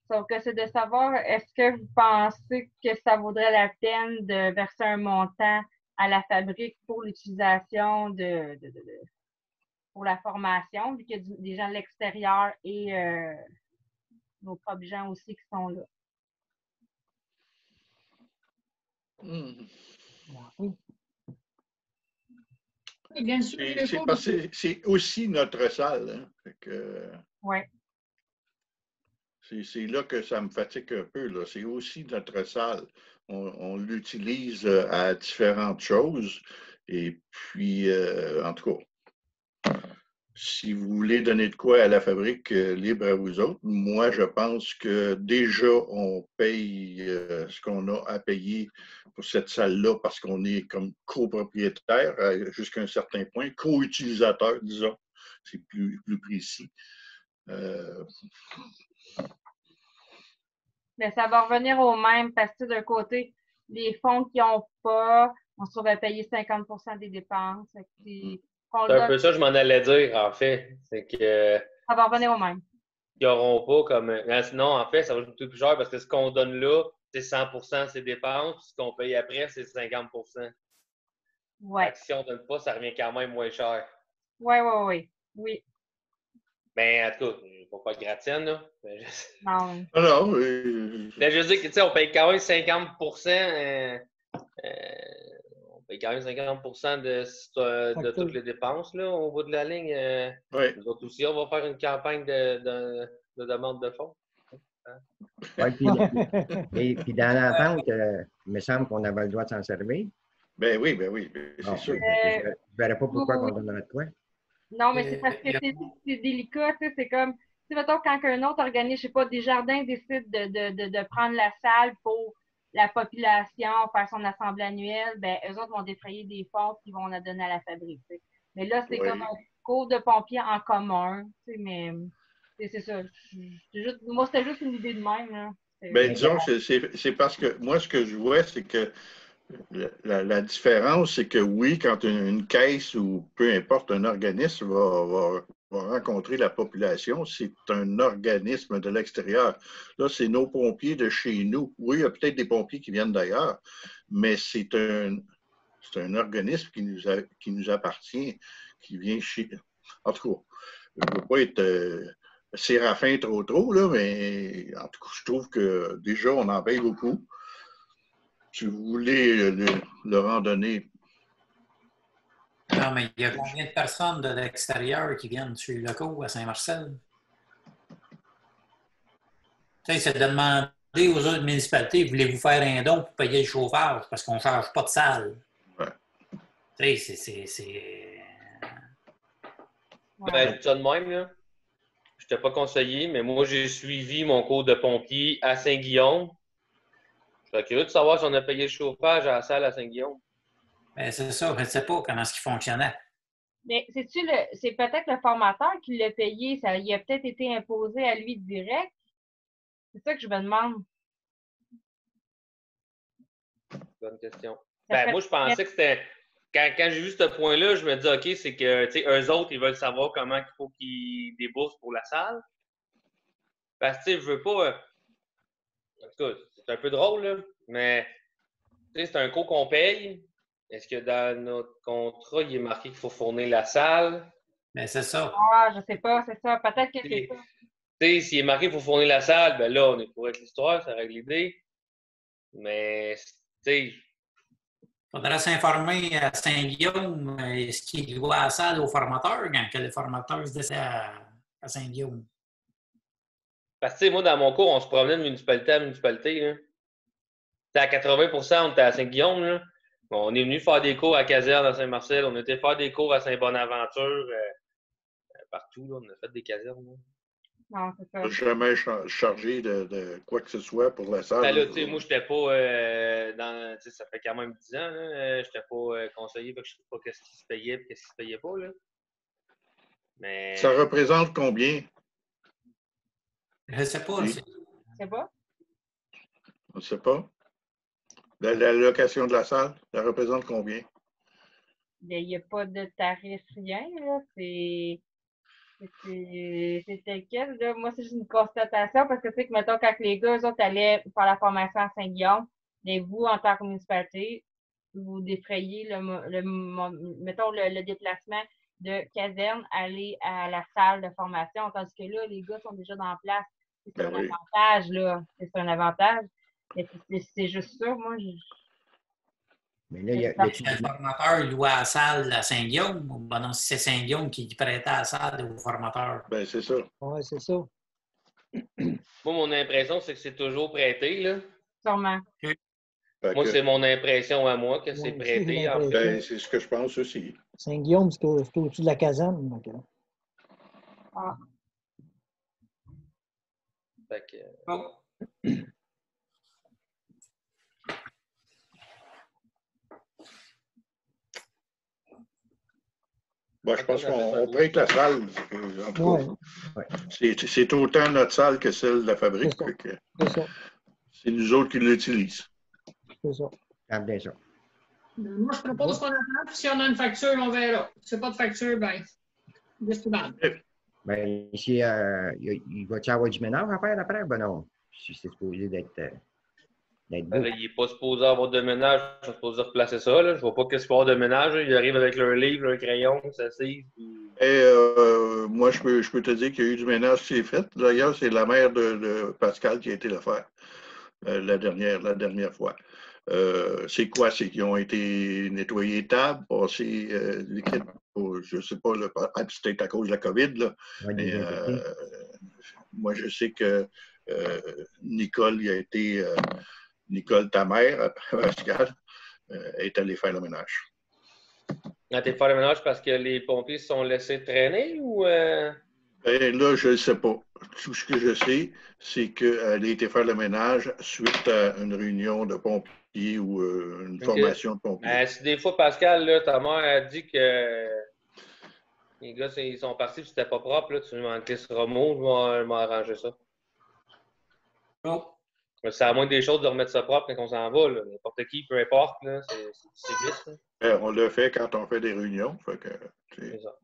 Sauf que c'est de savoir, est-ce que vous pensez que ça vaudrait la peine de verser un montant à la fabrique pour l'utilisation pour la formation, vu qu'il y a des gens de l'extérieur et nos propres gens aussi qui sont là. C'est aussi notre salle. Hein. Oui. C'est là que ça me fatigue un peu. C'est aussi notre salle. On l'utilise à différentes choses. Et puis, en tout cas, si vous voulez donner de quoi à la fabrique, libre à vous autres. Moi, je pense que déjà, on paye ce qu'on a à payer pour cette salle-là parce qu'on est comme copropriétaire jusqu'à un certain point, co-utilisateur, disons. C'est plus précis. Mais ça va revenir au même parce que d'un côté, les fonds qui n'ont pas, on se trouve à payer 50% des dépenses. C'est un peu ça que je m'en allais dire, en fait. C'est que. Ça va revenir au même. Ils n'auront pas comme. Sinon, en fait, ça va coûter plus cher parce que ce qu'on donne là, c'est 100% ses dépenses, puis ce qu'on paye après, c'est 50%. Ouais. Si on ne donne pas, ça revient quand même moins cher. Oui. Ben, en tout cas, il ne faut pas être gratienne, là. Non. Alors, ben, je veux dire que, tu sais, on paye quand même 50%. On paye quand même 50% de toutes les dépenses, là, au bout de la ligne. Nous autres aussi, on va faire une campagne de demande de fonds. Oui, puis dans l'entente, il me semble qu'on avait le droit de s'en servir. Ben oui, Non, c'est sûr. je ne verrais pas pourquoi on donnerait de quoi. Non, mais c'est parce que c'est délicat, tu sais, c'est comme, tu sais, mettons, quand un autre organisme, je sais pas, des jardins décide de prendre la salle pour la population, faire son assemblée annuelle, ben, eux autres vont défrayer des fonds qu'ils vont la donner à la fabrique, tu sais. Mais là, c'est comme un cours de pompiers en commun, tu sais, mais c'est ça. Moi, c'était juste une idée de même, là. Ben, disons que c'est parce que moi, ce que je vois, c'est que la différence, c'est que oui, quand une caisse ou peu importe un organisme va rencontrer la population, c'est un organisme de l'extérieur. Là, c'est nos pompiers de chez nous. Oui, il y a peut-être des pompiers qui viennent d'ailleurs, mais c'est un organisme qui nous appartient, qui vient chez. En tout cas, je ne veux pas être séraphin trop, là, mais en tout cas, je trouve que déjà, on en paye beaucoup. Si vous voulez le randonner. Non, mais il y a combien de personnes de l'extérieur qui viennent sur le locaux à Saint-Marcel? Tu sais, c'est de demander aux autres municipalités, voulez-vous faire un don pour payer le chauffage parce qu'on ne charge pas de salle? Ouais. Tu sais, c'est... Ben, je dis ça de même, là. Je n'étais pas conseillé, mais moi, j'ai suivi mon cours de pompier à Saint-Guillaume. Je serais curieux de savoir si on a payé le chauffage à la salle à Saint-Guillaume. Ben, c'est ça, je ne sais pas comment est-ce qu'il fonctionnait. Mais c'est peut-être le formateur qui l'a payé, ça il a peut-être été imposé à lui direct. C'est ça que je me demande. Bonne question. Ben, moi, je pensais que c'était. Quand j'ai vu ce point-là, je me dis, OK, c'est que, tu sais, eux autres, ils veulent savoir comment il faut qu'ils déboursent pour la salle. Parce que, tu sais, je veux pas. En tout cas, c'est un peu drôle, là, mais, tu sais, c'est un coût qu'on paye. Est-ce que dans notre contrat, il est marqué qu'il faut fournir la salle? Ben, c'est ça. Ah, je sais pas, c'est ça. Peut-être que c'est ça. Tu sais, s'il est marqué qu'il faut fournir la salle, ben là, on est pour avec l'histoire, ça règle l'idée. Mais, tu sais. Il faudrait s'informer à Saint-Guillaume, est-ce qu'il doit la salle au formateur quand le formateur se décide à Saint-Guillaume? Parce que, tu sais, moi, dans mon cours, on se promenait de municipalité à municipalité. Là. À 80 on était à Saint-Guillaume. Là. Bon, on est venu faire des cours à Caserne, à Saint-Marcel. On était faire des cours à Saint-Bonaventure. Partout, là, on a fait des casernes. Là. Non, c'est ça. Jamais chargé de quoi que ce soit pour la salle. Ben là, tu sais, moi, je n'étais pas dans. Tu sais, ça fait quand même 10 ans. Je n'étais pas conseiller, fait que je ne sais pas qu'est-ce qui se payait et qu'est-ce qui se payait pas. Là. Mais. Ça représente combien? Je ne sais pas. Oui. Je sais pas. On ne sait pas. La location de la salle, ça représente combien? Il n'y a pas de tarif, rien, là. C'est tel quel, là. Moi, c'est juste une constatation parce que, tu sais, que, mettons, quand les gars, eux autres, allaient faire la formation à Saint-Guillaume, mais vous, en tant que municipalité, vous défrayez mettons, le déplacement de caserne, aller à la salle de formation, tandis que là, les gars sont déjà dans la place. C'est un avantage, là. C'est un avantage. C'est juste ça, moi. Mais là, il y a Le formateur, il loue la salle à Saint-Guillaume. Ben non, si c'est Saint-Guillaume qui prêtait la salle au formateur. Ben, c'est ça. Oui, c'est ça. Moi, mon impression, c'est que c'est toujours prêté, là. Sûrement. Moi, c'est mon impression à moi que c'est prêté. Ben, c'est ce que je pense aussi. Saint-Guillaume, c'est au-dessus de la caserne. Donc. Ah. Fait que... Oh. Bon, je pense qu'on prête la salle. En tout cas, c'est autant notre salle que celle de la fabrique. C'est ça. C'est nous autres qui l'utilisent. C'est ça. Bien ça. Moi, je propose qu'on attende. Puis si on a une facture, on verra. Si pas de facture, ben, laisse tout bas. Ben, ici, il va-tu avoir du ménage à faire après? Ben non. Si c'est supposé d'être beau. Ben là, il n'est pas supposé avoir de ménage. Je suis supposé replacer ça. Là. Je ne vois pas qu'est-ce qu'il y a de ménage. Là. Ils arrivent avec leur livre, leur crayon, s'assisent. Moi, je peux te dire qu'il y a eu du ménage qui est fait. D'ailleurs, c'est la mère de Pascal qui a été le faire la dernière fois. C'est quoi? C'est qu'ils ont été nettoyés les tables, passés liquide, je ne sais pas, c'était à cause de la COVID. Là. Mais, moi, je sais que Nicole, ta mère, Pascal, est allé faire le ménage. Ah, t'es faire le ménage parce que les pompiers se sont laissés traîner ou. Et là, je ne sais pas. Tout ce que je sais, c'est qu'elle a été faire le ménage suite à une réunion de pompiers ou une formation de pompiers. Si des fois, Pascal, là, ta mère a dit que les gars, ils sont partis et c'était pas propre, là, tu me laisseras mot, je vais arranger ça. Oh. C'est à moins des choses de remettre ça propre quand on s'en va. N'importe qui, peu importe, c'est du civisme. On le fait quand on fait des réunions. C'est ça.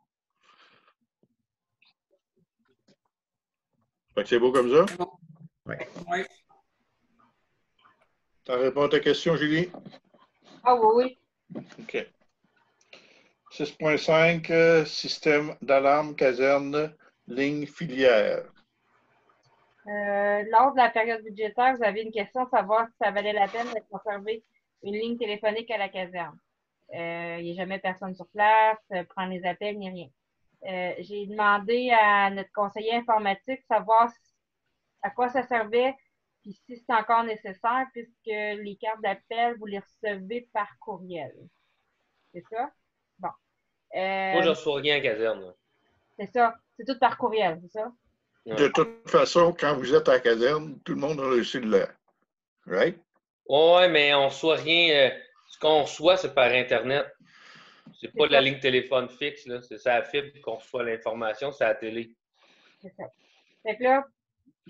Fait que c'est beau comme ça? Oui. Oui. Tu as répondu à ta question, Julie? Ah oui, oui. OK. 6.5, système d'alarme, caserne, ligne filière. Lors de la période budgétaire, vous avez une question de savoir si ça valait la peine de conserver une ligne téléphonique à la caserne. Il n'y a jamais personne sur place, prendre les appels, ni rien. J'ai demandé à notre conseiller informatique de savoir à quoi ça servait puis si c'est encore nécessaire, puisque les cartes d'appel, vous les recevez par courriel. C'est ça? Bon. Moi, je ne reçois rien en caserne. C'est ça. C'est tout par courriel, c'est ça? De toute façon, quand vous êtes à la caserne, tout le monde a le cellulaire. Right? Oui, mais on ne reçoit rien. Ce qu'on reçoit, c'est par Internet. C'est pas la ligne téléphone fixe, là. C'est ça la fibre qu'on reçoit l'information, c'est à la télé. C'est ça. Fait que là,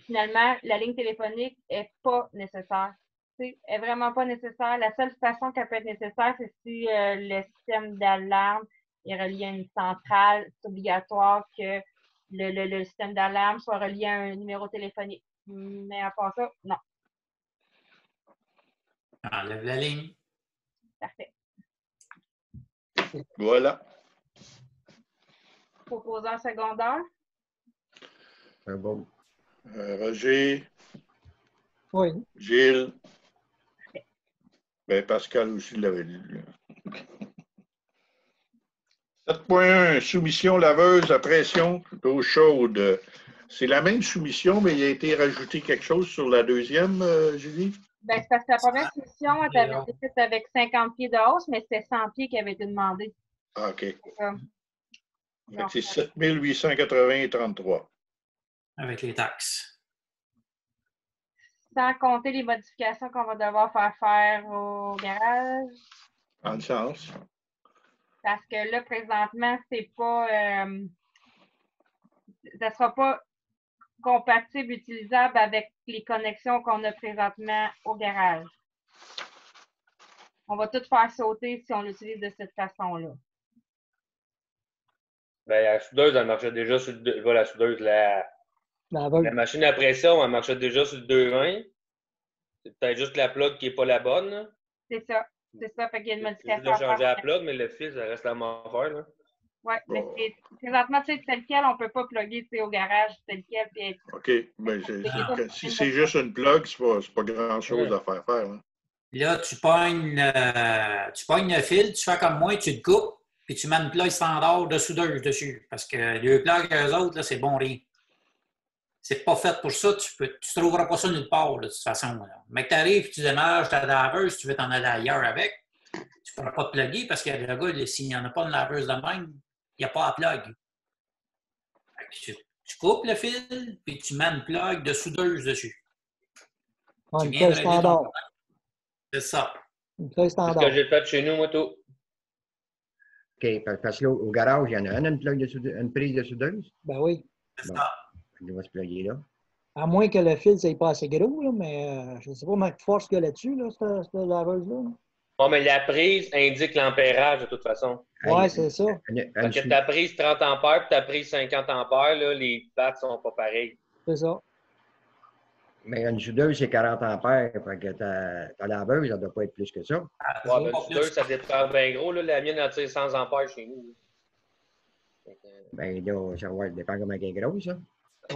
finalement, la ligne téléphonique n'est pas nécessaire. Elle n'est vraiment pas nécessaire. La seule façon qu'elle peut être nécessaire, c'est si le système d'alarme est relié à une centrale. C'est obligatoire que le système d'alarme soit relié à un numéro téléphonique. Mais à part ça, non. Enlève la ligne. Parfait. Voilà. Proposeur secondaire. Un bon. Roger. Oui. Gilles. Ben, Pascal aussi l'avait dit. 7.1, soumission laveuse à pression d'eau chaude. C'est la même soumission, mais il a été rajouté quelque chose sur la deuxième, Julie? Ben, c'est parce que la première soumission, elle avait été faite avec 50 pieds de hausse, mais c'était 100 pieds qui avaient été demandés. Ah, OK. Donc, c'est 7 880,33. Avec les taxes. Sans compter les modifications qu'on va devoir faire au garage. En le sens? Parce que là, présentement, c'est pas. Ça ne sera pas compatible, utilisable avec les connexions qu'on a présentement au garage. On va tout faire sauter si on l'utilise de cette façon-là. Ben, la soudeuse, elle marchait déjà sur le. La soudeuse, la machine à pression, elle marchait déjà sur le 220. C'est peut-être juste la plug qui n'est pas la bonne. Là. C'est ça. C'est ça. Fait qu'il y a une modification. Je vais changer la plug, mais le fil, ça reste la même affaire. Là. Oui, mais présentement, tel quel, on ne peut pas plugger au garage tel quel. Puis OK. Ben, si c'est juste une plug, c'est pas grand-chose à faire. Hein. Là, tu pognes le fil, tu fais comme moi, tu te coupes, puis tu mets une plug standard de soudeuse dessus. Parce que les plugs, eux autres, là, c'est bon rien. C'est pas fait pour ça. Tu ne trouveras pas ça nulle part, de toute façon. Là. Mais tu arrives, tu démarres ta laveuse, tu veux t'en aller ailleurs avec, tu ne pourras pas te plugger parce que le gars, s'il n'y en a pas de laveuse de même, il n'y a pas à plug. Tu coupes le fil, puis tu mets une plug de soudeuse dessus. Une plug standard. C'est ça. Une plug standard. standard. C'est ce que j'ai fait chez nous, moi, tout. OK, parce que là, au garage, il y en a une prise de soudeuse? Ben oui. C'est ça. Il va se plugger là. À moins que le fil ne soit pas assez gros, là, mais je ne sais pas comment de force qu'il y a là-dessus, là, cette laveuse-là. Bon, mais la prise indique l'ampérage de toute façon. Oui, c'est ça. Parce que ta prise 30 ampères et ta prise 50 ampères, là, les watts ne sont pas pareils. C'est ça. Mais une soudeuse, c'est 40 ampères. Fait que ta laveuse, ça ne doit pas être plus que ça. Ouais, mais une soudeuse, ça dépend bien gros. Là. La mienne, elle tire 100 ampères chez nous. Ben là, ça va dépendre comment elle est grosse, ça.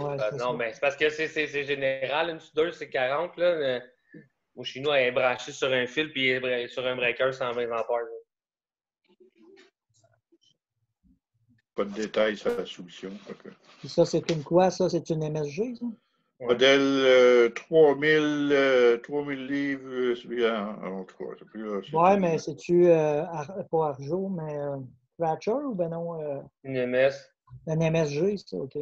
Ouais, non, mais c'est parce que c'est général. Une soudeuse, c'est 40. Là. Moi, chez nous, elle est branchée sur un fil puis sur un breaker 120 ampères. Là. Pas de détails sur la solution. Puis ça, c'est une quoi, ça? C'est une MSG, ça? Modèle 3000 livres, en tout cas. Oui, mais c'est-tu pas Arjo, mais Thrasher ou ben non? Une MS. Un MSG, ça, OK.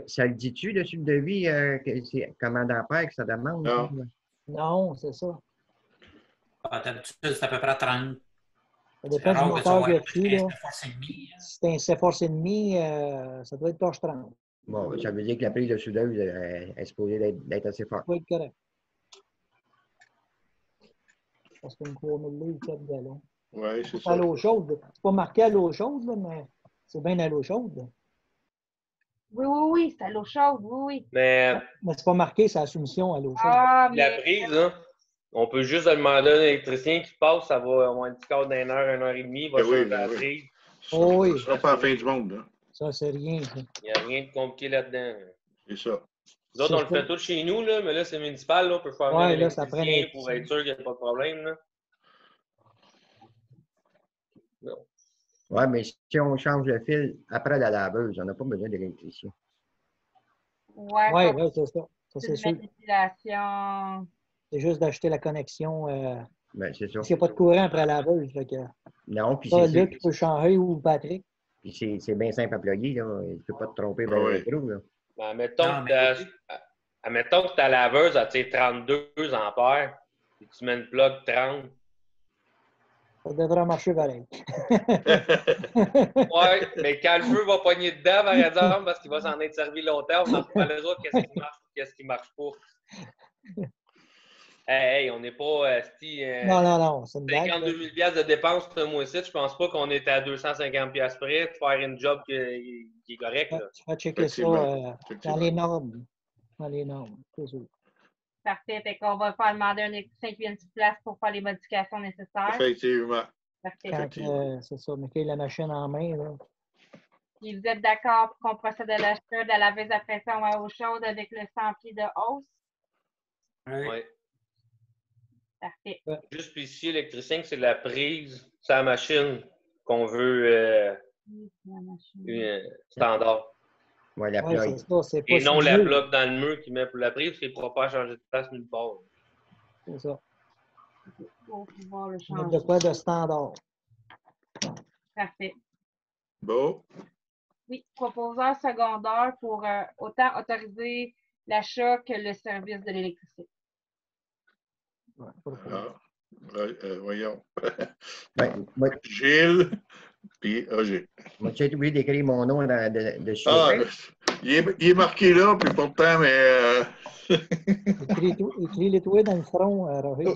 Ça le dit-tu dessus le devis, comment d'ampère que ça demande? Non. Non, c'est ça. D'habitude, c'est à peu près 30. Ça dépend du moteur qu'il y a dessus. Là. Si c'est un C-Force 1,5, ça doit être proche 30. Bon, ça veut dire que la prise de soudeuse est supposée d'être assez forte. Ça doit être correct. Parce que c'est une 3000 livres, 4 gallons. Oui, c'est C'est ça. à l'eau chaude. C'est pas marqué à l'eau chaude, là, mais c'est bien à l'eau chaude. Là. Oui, c'est à l'eau chaude, oui. Mais c'est pas marqué, c'est la soumission à l'eau chaude. Ah, la mais... prise, là, on peut juste demander à un électricien qui passe, ça va avoir un petit quart d'une heure, 1h30, il va changer la prise. Oh, oui. Ce sera pas la fin du monde. Hein. Ça, c'est rien. Ça. Il n'y a rien de compliqué là-dedans. C'est ça. Nous autres, on le fait tout chez nous, là, mais là, c'est municipal, là, on peut faire venir l'électricien pour être sûr qu'il n'y a pas de problème. Là. Non. Oui, mais si on change le fil après la laveuse, on n'a pas besoin d'électricien. Oui, c'est ça. Ça, c'est sûr. Manipulation. C'est juste d'acheter la connexion. Ben, c'est ça. Parce qu'il n'y a pas de courant après la laveuse. Non, puis c'est Luc peut changer ou Patrick. Puis c'est bien simple à plugger. Là. Il ne peut pas te tromper vers le trou. Là. Ben, admettons que ta laveuse a 32 ampères et tu mets une plug 30. Ça devrait marcher pareil. Oui, mais quand le feu va pogner dedans, par exemple, parce qu'il va s'en être servi longtemps, on en parlera qu'est-ce qui marche et qu'est-ce qui ne marche pas. Hey, on n'est pas non, c'est une blague. 52 000 $ de dépenses ce mois-ci. Je pense pas qu'on est à 250 $ près de faire une job qui est correcte. Tu vas checker ça dans les normes. Dans les normes, c'est sûr. Parfait. Fait qu'on va faire demander un électricien qui vienne sur place pour faire les modifications nécessaires. Effectivement. Parfait. C'est ça, mettez la machine en main. Là. Et vous êtes d'accord pour qu'on procède à l'achat de la laveuse à pression à eau chaude avec le 100 pieds de hausse? Oui. Parfait. Juste spécifier l'électricien que c'est la prise, c'est la machine qu'on veut standard. Oui, la plug. Et non la plug dans le mur qui met pour la prise, parce qu'il ne pourra pas changer de place nulle part. C'est ça. Pour pouvoir le Mettre changer. de quoi de standard. Parfait. Bon. Oui, proposeur secondaire pour autant autoriser l'achat que le service de l'électricité. Voyons. Gilles, puis AG. J'ai oublié d'écrire mon nom dessus. Il est marqué là, puis pourtant, mais... Écris-les toi dans le front, Roger.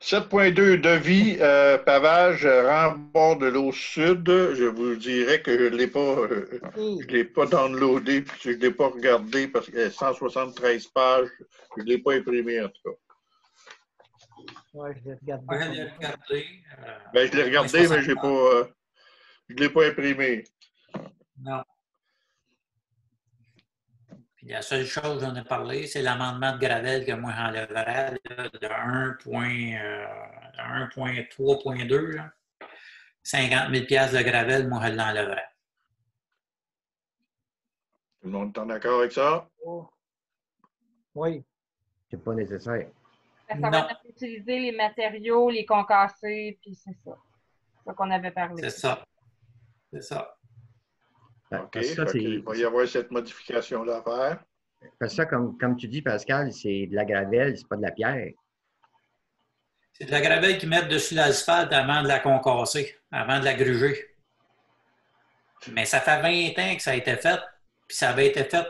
7.2 devis, pavage, rembord de l'eau sud. Je vous dirais que je ne l'ai pas downloadé, puis je ne l'ai pas regardé parce qu'il y a 173 pages. Je ne l'ai pas imprimé en tout cas. Oui, je l'ai regardé. Je l'ai regardé, mais je ne l'ai pas imprimé. Non. Puis la seule chose dont on a parlé, c'est l'amendement de Gravel que moi j'enlèverais de 1.3.2. 50 000 $ de Gravel, moi je l'enlèverais. Tout le monde est en accord avec ça? Oui. C'est pas nécessaire. Ça va être utiliser les matériaux, les concassés, puis c'est ça. C'est ça qu'on avait parlé. C'est ça. C'est ça. OK. Il va y avoir cette modification-là à faire. Parce que ça, comme tu dis, Pascal, c'est de la gravelle, c'est pas de la pierre. C'est de la gravelle qu'ils mettent dessus l'asphalte avant de la concasser, avant de la gruger. Mais ça fait 20 ans que ça a été fait, puis ça avait été fait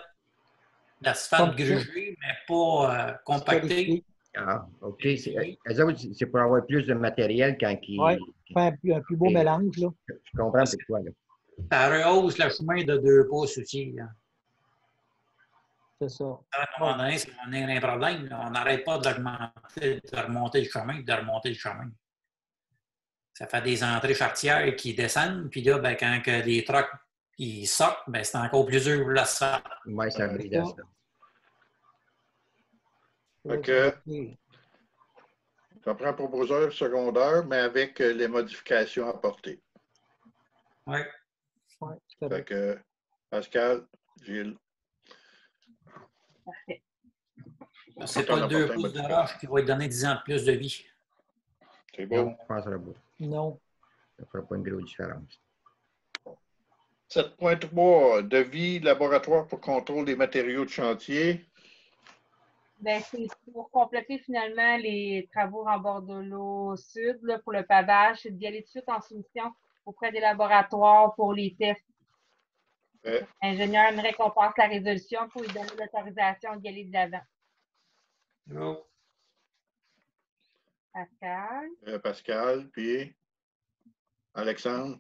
d'asphalte grugé, mais pas compacté. Ah, OK. C'est pour avoir plus de matériel quand ils... Oui, faire un plus beau mélange. Là. Je comprends c'est quoi, là. Ça rehausse le chemin de 2 pouces aussi. Là. C'est ça. À un moment donné, ça va venir un problème. Là. On n'arrête pas de remonter le chemin, de remonter le chemin. Ça fait des entrées charretières qui descendent, puis là, ben, quand que les trucks ils sortent, ben, c'est encore plus dur pour l'asphalte. Oui, ça brise ça. OK. Ça prend un proposeur secondaire, mais avec les modifications apportées. Oui. Ouais, c'est Fait correct. que Pascal, Gilles. Parfait. C'est pas le 2 pouces de roche qui va lui donner 10 ans de plus de vie. C'est beau. Non, je pense pas. Non. Ça ne fera pas une grosse différence. 7.3, devis laboratoire pour contrôle des matériaux de chantier. Ben, c'est pour compléter finalement les travaux en bord de l'eau sud là, pour le pavage, c'est d'y aller tout de suite en soumission auprès des laboratoires pour les tests. L'ingénieur aimerait qu'on passe la résolution pour lui donner l'autorisation d'y aller de l'avant. Oh. Pascal. Pascal, puis Alexandre.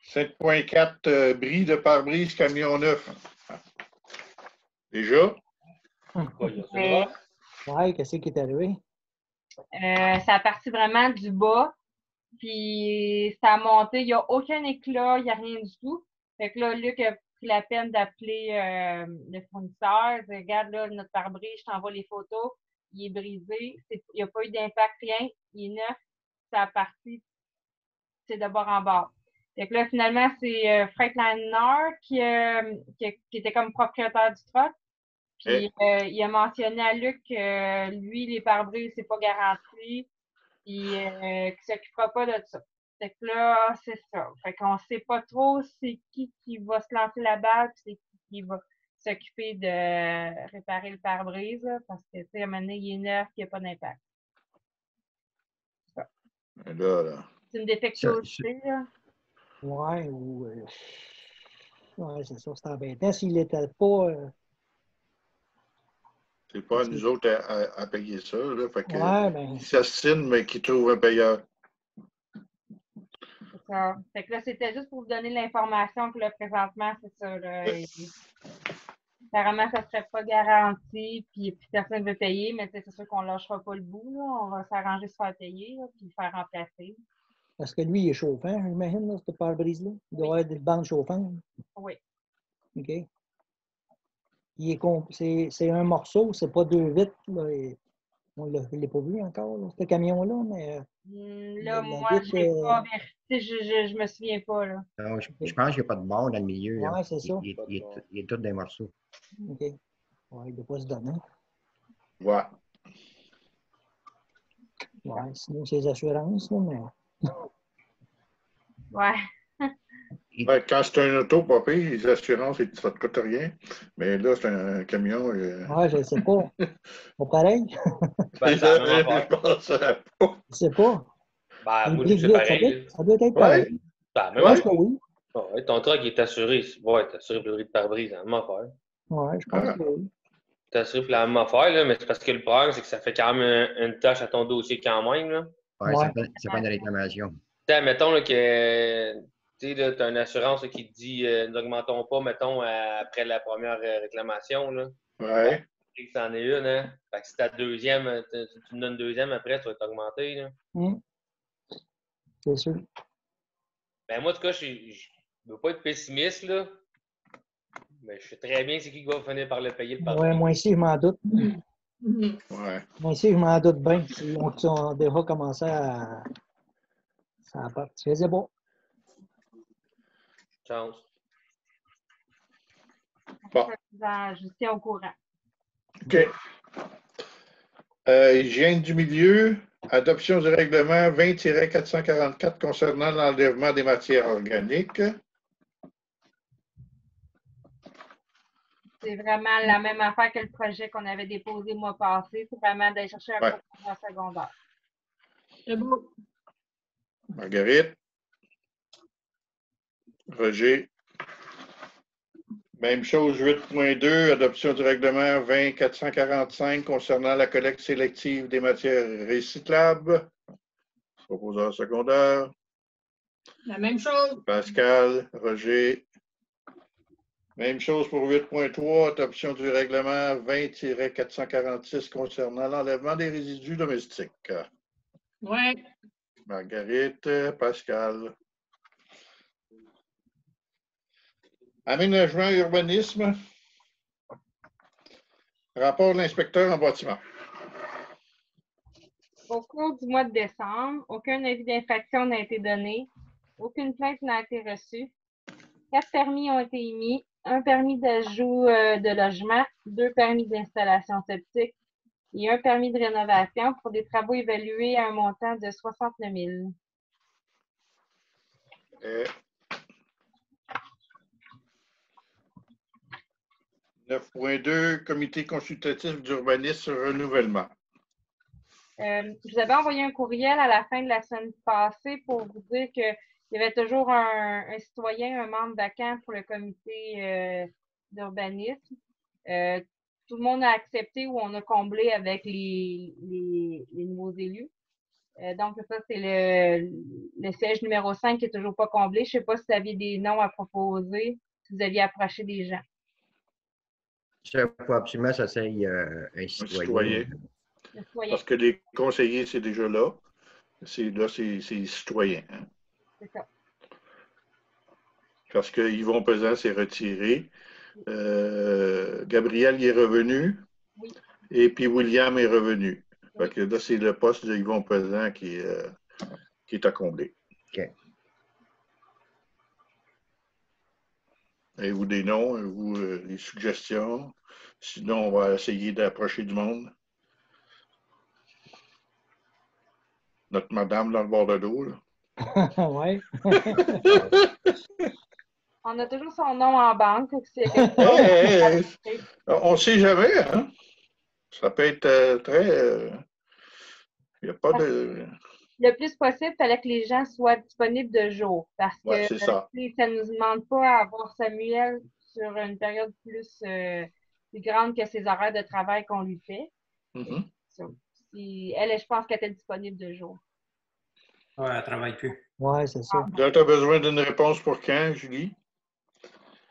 7.4, bris de pare-brise camion neuf. Déjà? Ouais, qu'est-ce qui est arrivé? Ça a parti vraiment du bas, puis ça a monté. Il n'y a aucun éclat, il n'y a rien du tout. Fait que là, Luc a pris la peine d'appeler le fournisseur. Il dit, regarde, là, notre pare-brise, je t'envoie les photos. Il est brisé. Il n'y a pas eu d'impact, rien. Il est neuf. Ça a parti. C'est de bord en bord. Fait que là, finalement, c'est Freightliner qui était comme propriétaire du truck. Puis il a mentionné à Luc que lui, les pare-brises, c'est pas garanti. Puis qu'il ne s'occupera pas de ça. Fait que là, c'est ça. Fait qu'on sait pas trop c'est qui va se lancer la balle, puis c'est qui va s'occuper de réparer le pare-brise, parce que, tu sais, à un moment donné, il est neuf, il n'y a pas d'impact. Là. C'est une défectuosité, là. Ouais, ou. Ouais, c'est ça, c'est embêtant. S'il n'était pas. C'est pas à nous autres à payer ça. Là. Fait que, ouais, ben. ils s'assinent, mais qu'ils trouvent un payeur. C'est ça. Fait que là, c'était juste pour vous donner l'information que là, présentement, c'est ça. Là, apparemment, ça ne serait pas garanti, puis personne ne veut payer, mais c'est sûr qu'on ne lâchera pas le bout. Là. On va s'arranger de se faire payer, là, puis le faire remplacer. Parce que lui, il est chauffant, j'imagine, là, ce pare-brise-là. Il doit avoir des bandes chauffantes. Oui. OK. C'est un morceau, c'est pas 2 vitres. Là, on ne l'a pas vu encore, là, ce camion-là, mais. Là, moi, je n'ai pas vérifié, je me souviens pas. Là. Non, je pense qu'il n'y a pas de bord dans le milieu. Oui, c'est ça. Il est tout des morceaux. OK. Ouais, il ne doit pas se donner. Ouais. Ouais, sinon, c'est les assurances, là, mais. Ouais. Ouais, quand c'est un auto, pas pire, les assurances, ça ne te coûte rien. Mais là, c'est un camion. Ouais, je ne sais pas. Pas pareil. Ben, c'est la même affaire. Je ne sais pas. Ben, moi, c'est c'est pareil. Ça doit être pareil. Ben, Je pense que oui. Ouais, ton truck est assuré. Ouais, t'es assuré pour le bris de pare-brise, c'est la même affaire. Ouais, je pense que oui. T'es assuré pour la même affaire, là, mais c'est parce que le problème, c'est que ça fait quand même une tâche à ton dossier quand même. Là. Ouais, ça fait une réclamation. T'sais, mettons là, que tu as une assurance là, qui te dit nous augmentons pas, mettons, après la première réclamation. Là. Ouais. Tu en es une, hein? Fait que si ta deuxième, tu me donnes une deuxième après, tu vas t'augmenter. Là. C'est sûr. Ben, moi, en tout cas, je ne veux pas être pessimiste, là. Mais je sais très bien c'est qui va finir par le payer le pare-brise. Ouais, moi aussi, je m'en doute. Ouais. Moi aussi, je m'en doute bien. Ils ont déjà commencé à. Ça n'a pas. Tu faisais bon. Chance. Bon. Je tiens au courant. OK. Hygiène du milieu, adoption du règlement 20-444 concernant l'enlèvement des matières organiques. C'est vraiment la même affaire que le projet qu'on avait déposé le mois passé. C'est vraiment d'aller chercher un professeur secondaire. C'est beau. Marguerite. Roger. Même chose, 8.2, adoption du règlement 20-445 concernant la collecte sélective des matières recyclables. Proposeur secondaire. La même chose. Pascal, Roger. Même chose pour 8.3, adoption du règlement 20-446 concernant l'enlèvement des résidus domestiques. Oui. Marguerite, Pascal. Aménagement et urbanisme. Rapport de l'inspecteur en bâtiment. Au cours du mois de décembre, aucun avis d'infraction n'a été donné, aucune plainte n'a été reçue, 4 permis ont été émis, un permis d'ajout de logement, 2 permis d'installation septique et un permis de rénovation pour des travaux évalués à un montant de 69 000. 9.2, comité consultatif d'urbanisme renouvellement. Je vous avais envoyé un courriel à la fin de la semaine passée pour vous dire qu'il y avait toujours un citoyen, un membre vacant pour le comité d'urbanisme. Tout le monde a accepté ou on a comblé avec les nouveaux élus. Donc, ça, c'est le siège numéro 5 qui n'est toujours pas comblé. Je ne sais pas si vous aviez des noms à proposer, si vous aviez approché des gens. Il faut absolument que ça soit un citoyen. Parce que les conseillers, c'est déjà là. Là, c'est citoyen. Hein? C'est ça. Parce que Yvon Pesant s'est retiré. Gabriel y est revenu. Oui. Et puis William est revenu. Oui. Fait que là, c'est le poste de Yvon Pesant qui est à combler. OK. Avez-vous des noms? Avez-vous des suggestions? Sinon, on va essayer d'approcher du monde. Notre madame dans le bord de dos, là. Oui. On a toujours son nom en banque. On ne sait jamais, hein? Ça peut être très... Il n'y a pas de... Le plus possible, il fallait que les gens soient disponibles de jour. Parce que ça ne nous demande pas à avoir Samuel sur une période plus grande que ses horaires de travail qu'on lui fait. Mm-hmm. Je pense qu'elle était disponible de jour. Oui, elle ne travaille plus. Oui, c'est ça. Tu as besoin d'une réponse pour quand, Julie?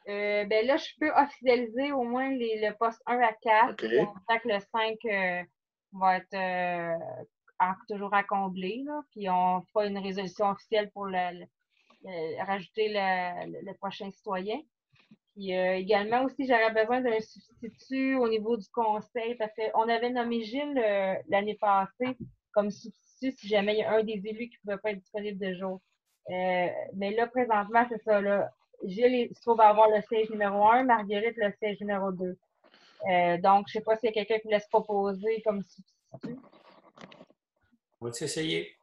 Ben là, je peux officialiser au moins le poste 1 à 4. Okay. Tant que le 5 va être toujours à combler. Là, puis on fera une résolution officielle pour rajouter le prochain citoyen. Puis également aussi, j'aurais besoin d'un substitut au niveau du conseil parce qu'on avait nommé Gilles l'année passée comme substitut si jamais il y a un des élus qui ne pouvait pas être disponible de jour. Mais là, présentement, c'est ça. Là, Gilles se trouve à avoir le siège numéro 1, Marguerite le siège numéro 2. Donc, je ne sais pas s'il y a quelqu'un qui voulait se proposer comme substitut. On va essayer.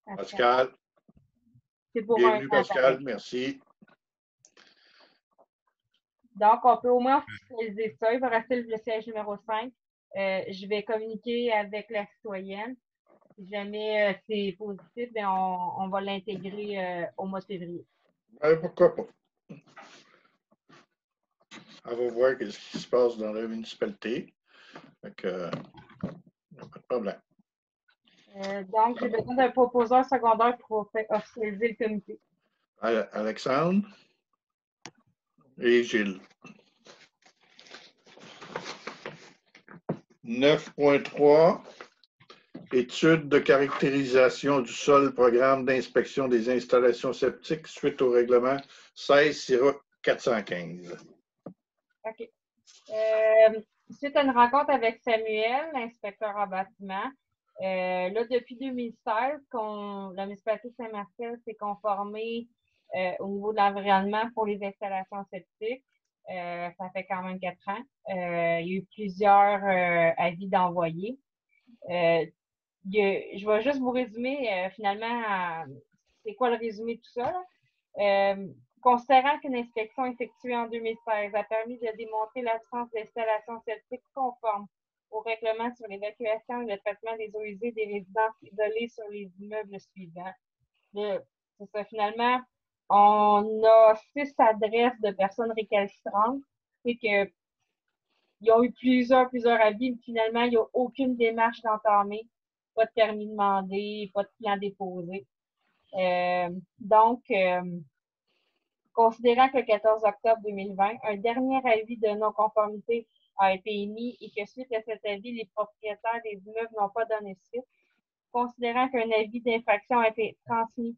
Pascal. C'est pour bienvenue, Pascal. Merci. Donc, on peut au moins officialiser ça. Il va rester le siège numéro 5. Je vais communiquer avec la citoyenne. Si jamais c'est positif, bien, on va l'intégrer au mois de février. Pourquoi pas? On va voir ce qui se passe dans la municipalité. Donc, pas de problème. Donc, j'ai besoin d'un proposeur secondaire pour officialiser le comité. Alexandre et Gilles. 9.3, étude de caractérisation du sol, programme d'inspection des installations septiques suite au règlement 16-415. OK. Suite à une rencontre avec Samuel, l'inspecteur en bâtiment, là, depuis 2016, la municipalité de Saint-Marcel s'est conformée au niveau de l'environnement pour les installations septiques. Ça fait quand même 4 ans. Il y a eu plusieurs avis d'envoyés. Je vais juste vous résumer finalement c'est quoi le résumé de tout ça. Considérant qu'une inspection effectuée en 2016 a permis de démontrer l'absence d'installation septique conforme au règlement sur l'évacuation et le traitement des eaux usées des résidences isolées sur les immeubles suivants. C'est ça, finalement, on a 6 adresses de personnes récalcitrantes. C'est que ils ont eu plusieurs avis, mais finalement, il n'y a aucune démarche d'entamer, pas de permis demandé, pas de plan déposé. Donc, considérant que le 14 octobre 2020, un dernier avis de non-conformité a été émis et que suite à cet avis, les propriétaires des immeubles n'ont pas donné suite, considérant qu'un avis d'infraction a été transmis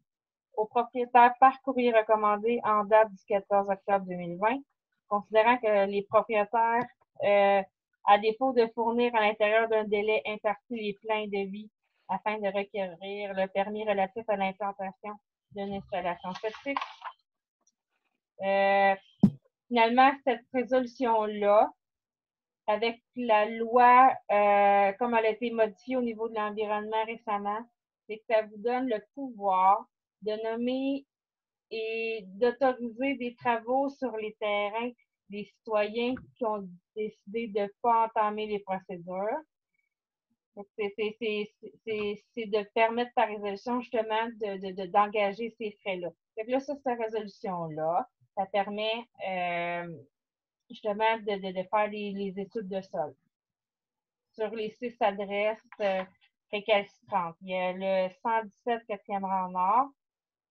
aux propriétaires par courrier recommandé en date du 14 octobre 2020, considérant que les propriétaires, à défaut de fournir à l'intérieur d'un délai imparti les plans de vie afin de requérir le permis relatif à l'implantation d'une installation septique. Finalement, cette résolution-là, avec la loi, comme elle a été modifiée au niveau de l'environnement récemment, c'est que ça vous donne le pouvoir de nommer et d'autoriser des travaux sur les terrains des citoyens qui ont décidé de ne pas entamer les procédures. C'est de permettre par résolution justement d'engager ces frais-là. Donc là, cette résolution-là, ça permet justement de faire les études de sol. Sur les 6 adresses récalcitrantes, il y a le 117 4e rang nord,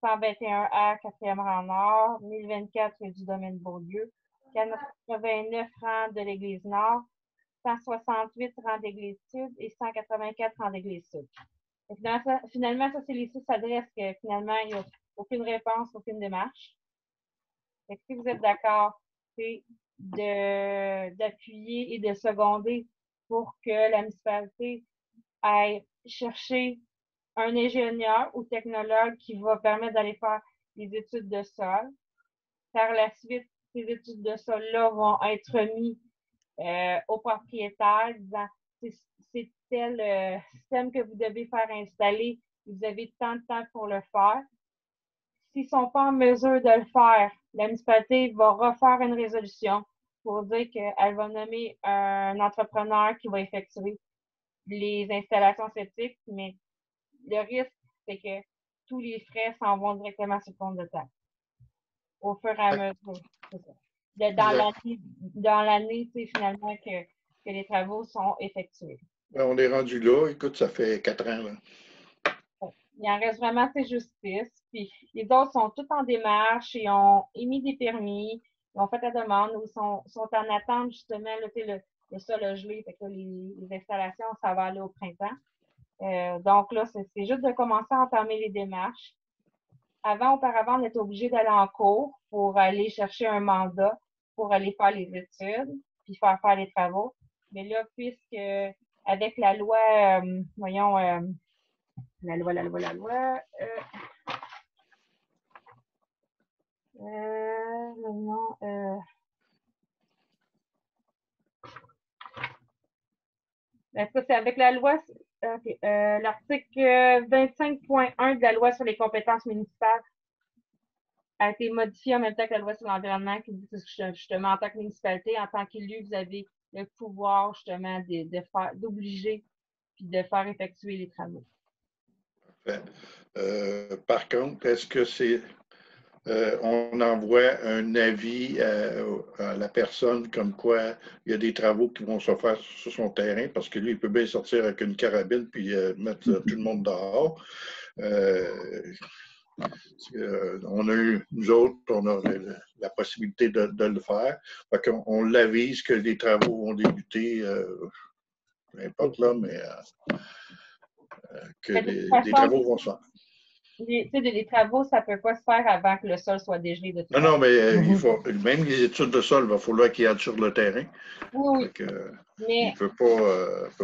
121A 4e rang nord, 1024 rue du Domaine Beaulieu, 89 rang de l'Église Nord, 168 rang d'Église Sud et 184 rang d'Église Sud. Finalement, ça, c'est les 6 adresses que finalement, il n'y a aucune réponse, aucune démarche. Et si vous êtes d'accord, c'est d'appuyer et de seconder pour que la municipalité aille chercher un ingénieur ou technologue qui va permettre d'aller faire des études de sol. Par la suite, ces études de sol-là vont être mis au propriétaire, disant c'est tel système que vous devez faire installer, vous avez tant de temps pour le faire. S'ils ne sont pas en mesure de le faire, la municipalité va refaire une résolution pour dire qu'elle va nommer un entrepreneur qui va effectuer les installations septiques, mais le risque, c'est que tous les frais s'en vont directement sur le compte de taxe. Au fur et à mesure. C'est ça. Dans l'année, finalement, que les travaux sont effectués. On est rendu là. Écoute, ça fait 4 ans. Là. Il en reste vraiment ces justices. Puis les autres sont tous en démarche et ont émis des permis, ils ont fait la demande ou sont en attente justement, là, le sol a gelé, fait que les installations, ça va aller au printemps. Donc là, c'est juste de commencer à entamer les démarches. Auparavant, on était obligé d'aller en cours pour aller chercher un mandat pour aller faire les études puis faire les travaux. Mais là, puisque avec la loi, la loi. Ça, c'est avec la loi, l'article 25.1 de la loi sur les compétences municipales a été modifié en même temps que la loi sur l'environnement qui dit que justement, en tant que municipalité, en tant qu'élu, vous avez le pouvoir justement d'obliger puis de faire effectuer les travaux. Par contre, est-ce que c'est on envoie un avis à la personne comme quoi il y a des travaux qui vont se faire sur son terrain parce que lui, il peut bien sortir avec une carabine puis mettre tout le monde dehors. On a eu, nous autres, on a la possibilité de le faire. Fait qu'on l'avise que les travaux vont débuter, peu importe là, mais que les travaux vont se faire. Les travaux, ça ne peut pas se faire avant que le sol soit dégelé de tout. Non, mais il faut, même les études de sol, il va falloir qu'il y ait sur le terrain. Oui. Il ne peut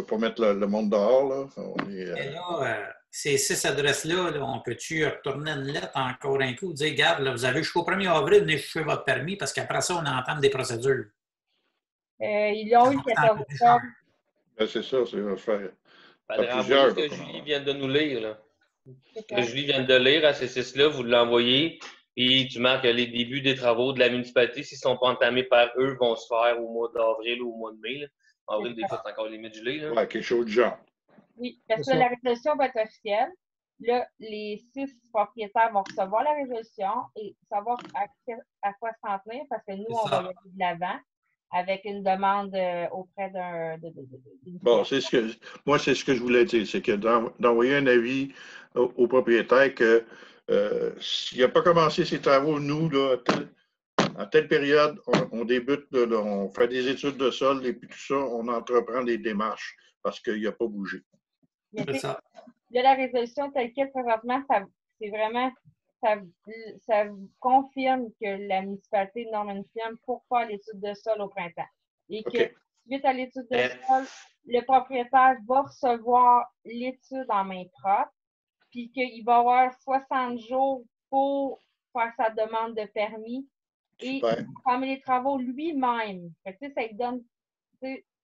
pas mettre le monde dehors. Là. Et là, ces 6 adresses-là, on peut-tu retourner une lettre encore un coup, dire, regarde, là, vous avez jusqu'au 1er avril, venez chercher votre permis, parce qu'après ça, on entame des procédures. Ils ont eu le 14 octobre. C'est ça, c'est faire. Ce que Julie vient de nous lire, là. Que Julie vient de lire à ces 6-là, vous l'envoyez, puis tu marques les débuts des travaux de la municipalité, s'ils ne sont pas entamés par eux, vont se faire au mois d'avril ou au mois de mai. Là. Avril, des fois, c'est encore limite gelé. Oui, quelque chose de genre. Oui, parce que la résolution va être officielle. Là, les 6 propriétaires vont recevoir la résolution et savoir à quoi s'en tenir, parce que nous, on va y aller de l'avant avec une demande auprès d'un... Bon, moi, c'est ce que je voulais dire, c'est que d'envoyer un avis au propriétaire que s'il n'a pas commencé ses travaux, nous, là, à telle période, on débute, là, on fait des études de sol et puis tout ça, on entreprend des démarches parce qu'il n'a pas bougé. C'est ça. De la résolution telle qu'elle présentement, c'est vraiment... Ça confirme que la municipalité nomme une firme pour faire l'étude de sol au printemps. Et que Suite à l'étude de sol, le propriétaire va recevoir l'étude en main propre, puis qu'il va avoir 60 jours pour faire sa demande de permis et fermer les travaux lui-même. Ça lui donne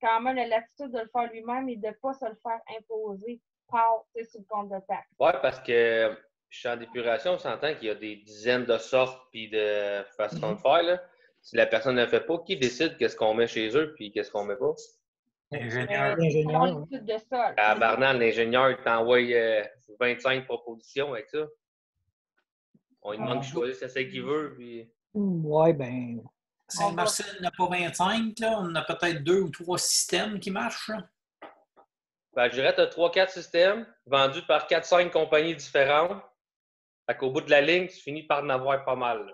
quand même la latitude de le faire lui-même et de ne pas se le faire imposer par sur le compte de taxe. Oui, parce que champ d'épuration, on s'entend qu'il y a des dizaines de sortes et de façons de faire. Là. Si la personne ne le fait pas, qui décide qu'est-ce qu'on met chez eux et qu'est-ce qu'on met pas? L'ingénieur. L'étude de sol. À Barnal, l'ingénieur t'envoie 25 propositions avec ça. On lui demande de choisir c'est qu'il veut. Puis... Oui, bien. Saint-Marcel n'a pas 25, là. On a peut-être 2 ou 3 systèmes qui marchent. Là. Ben, je dirais que tu as 3-4 systèmes vendus par 4-5 compagnies différentes. Fait qu'au bout de la ligne, tu finis par en avoir pas mal. Là.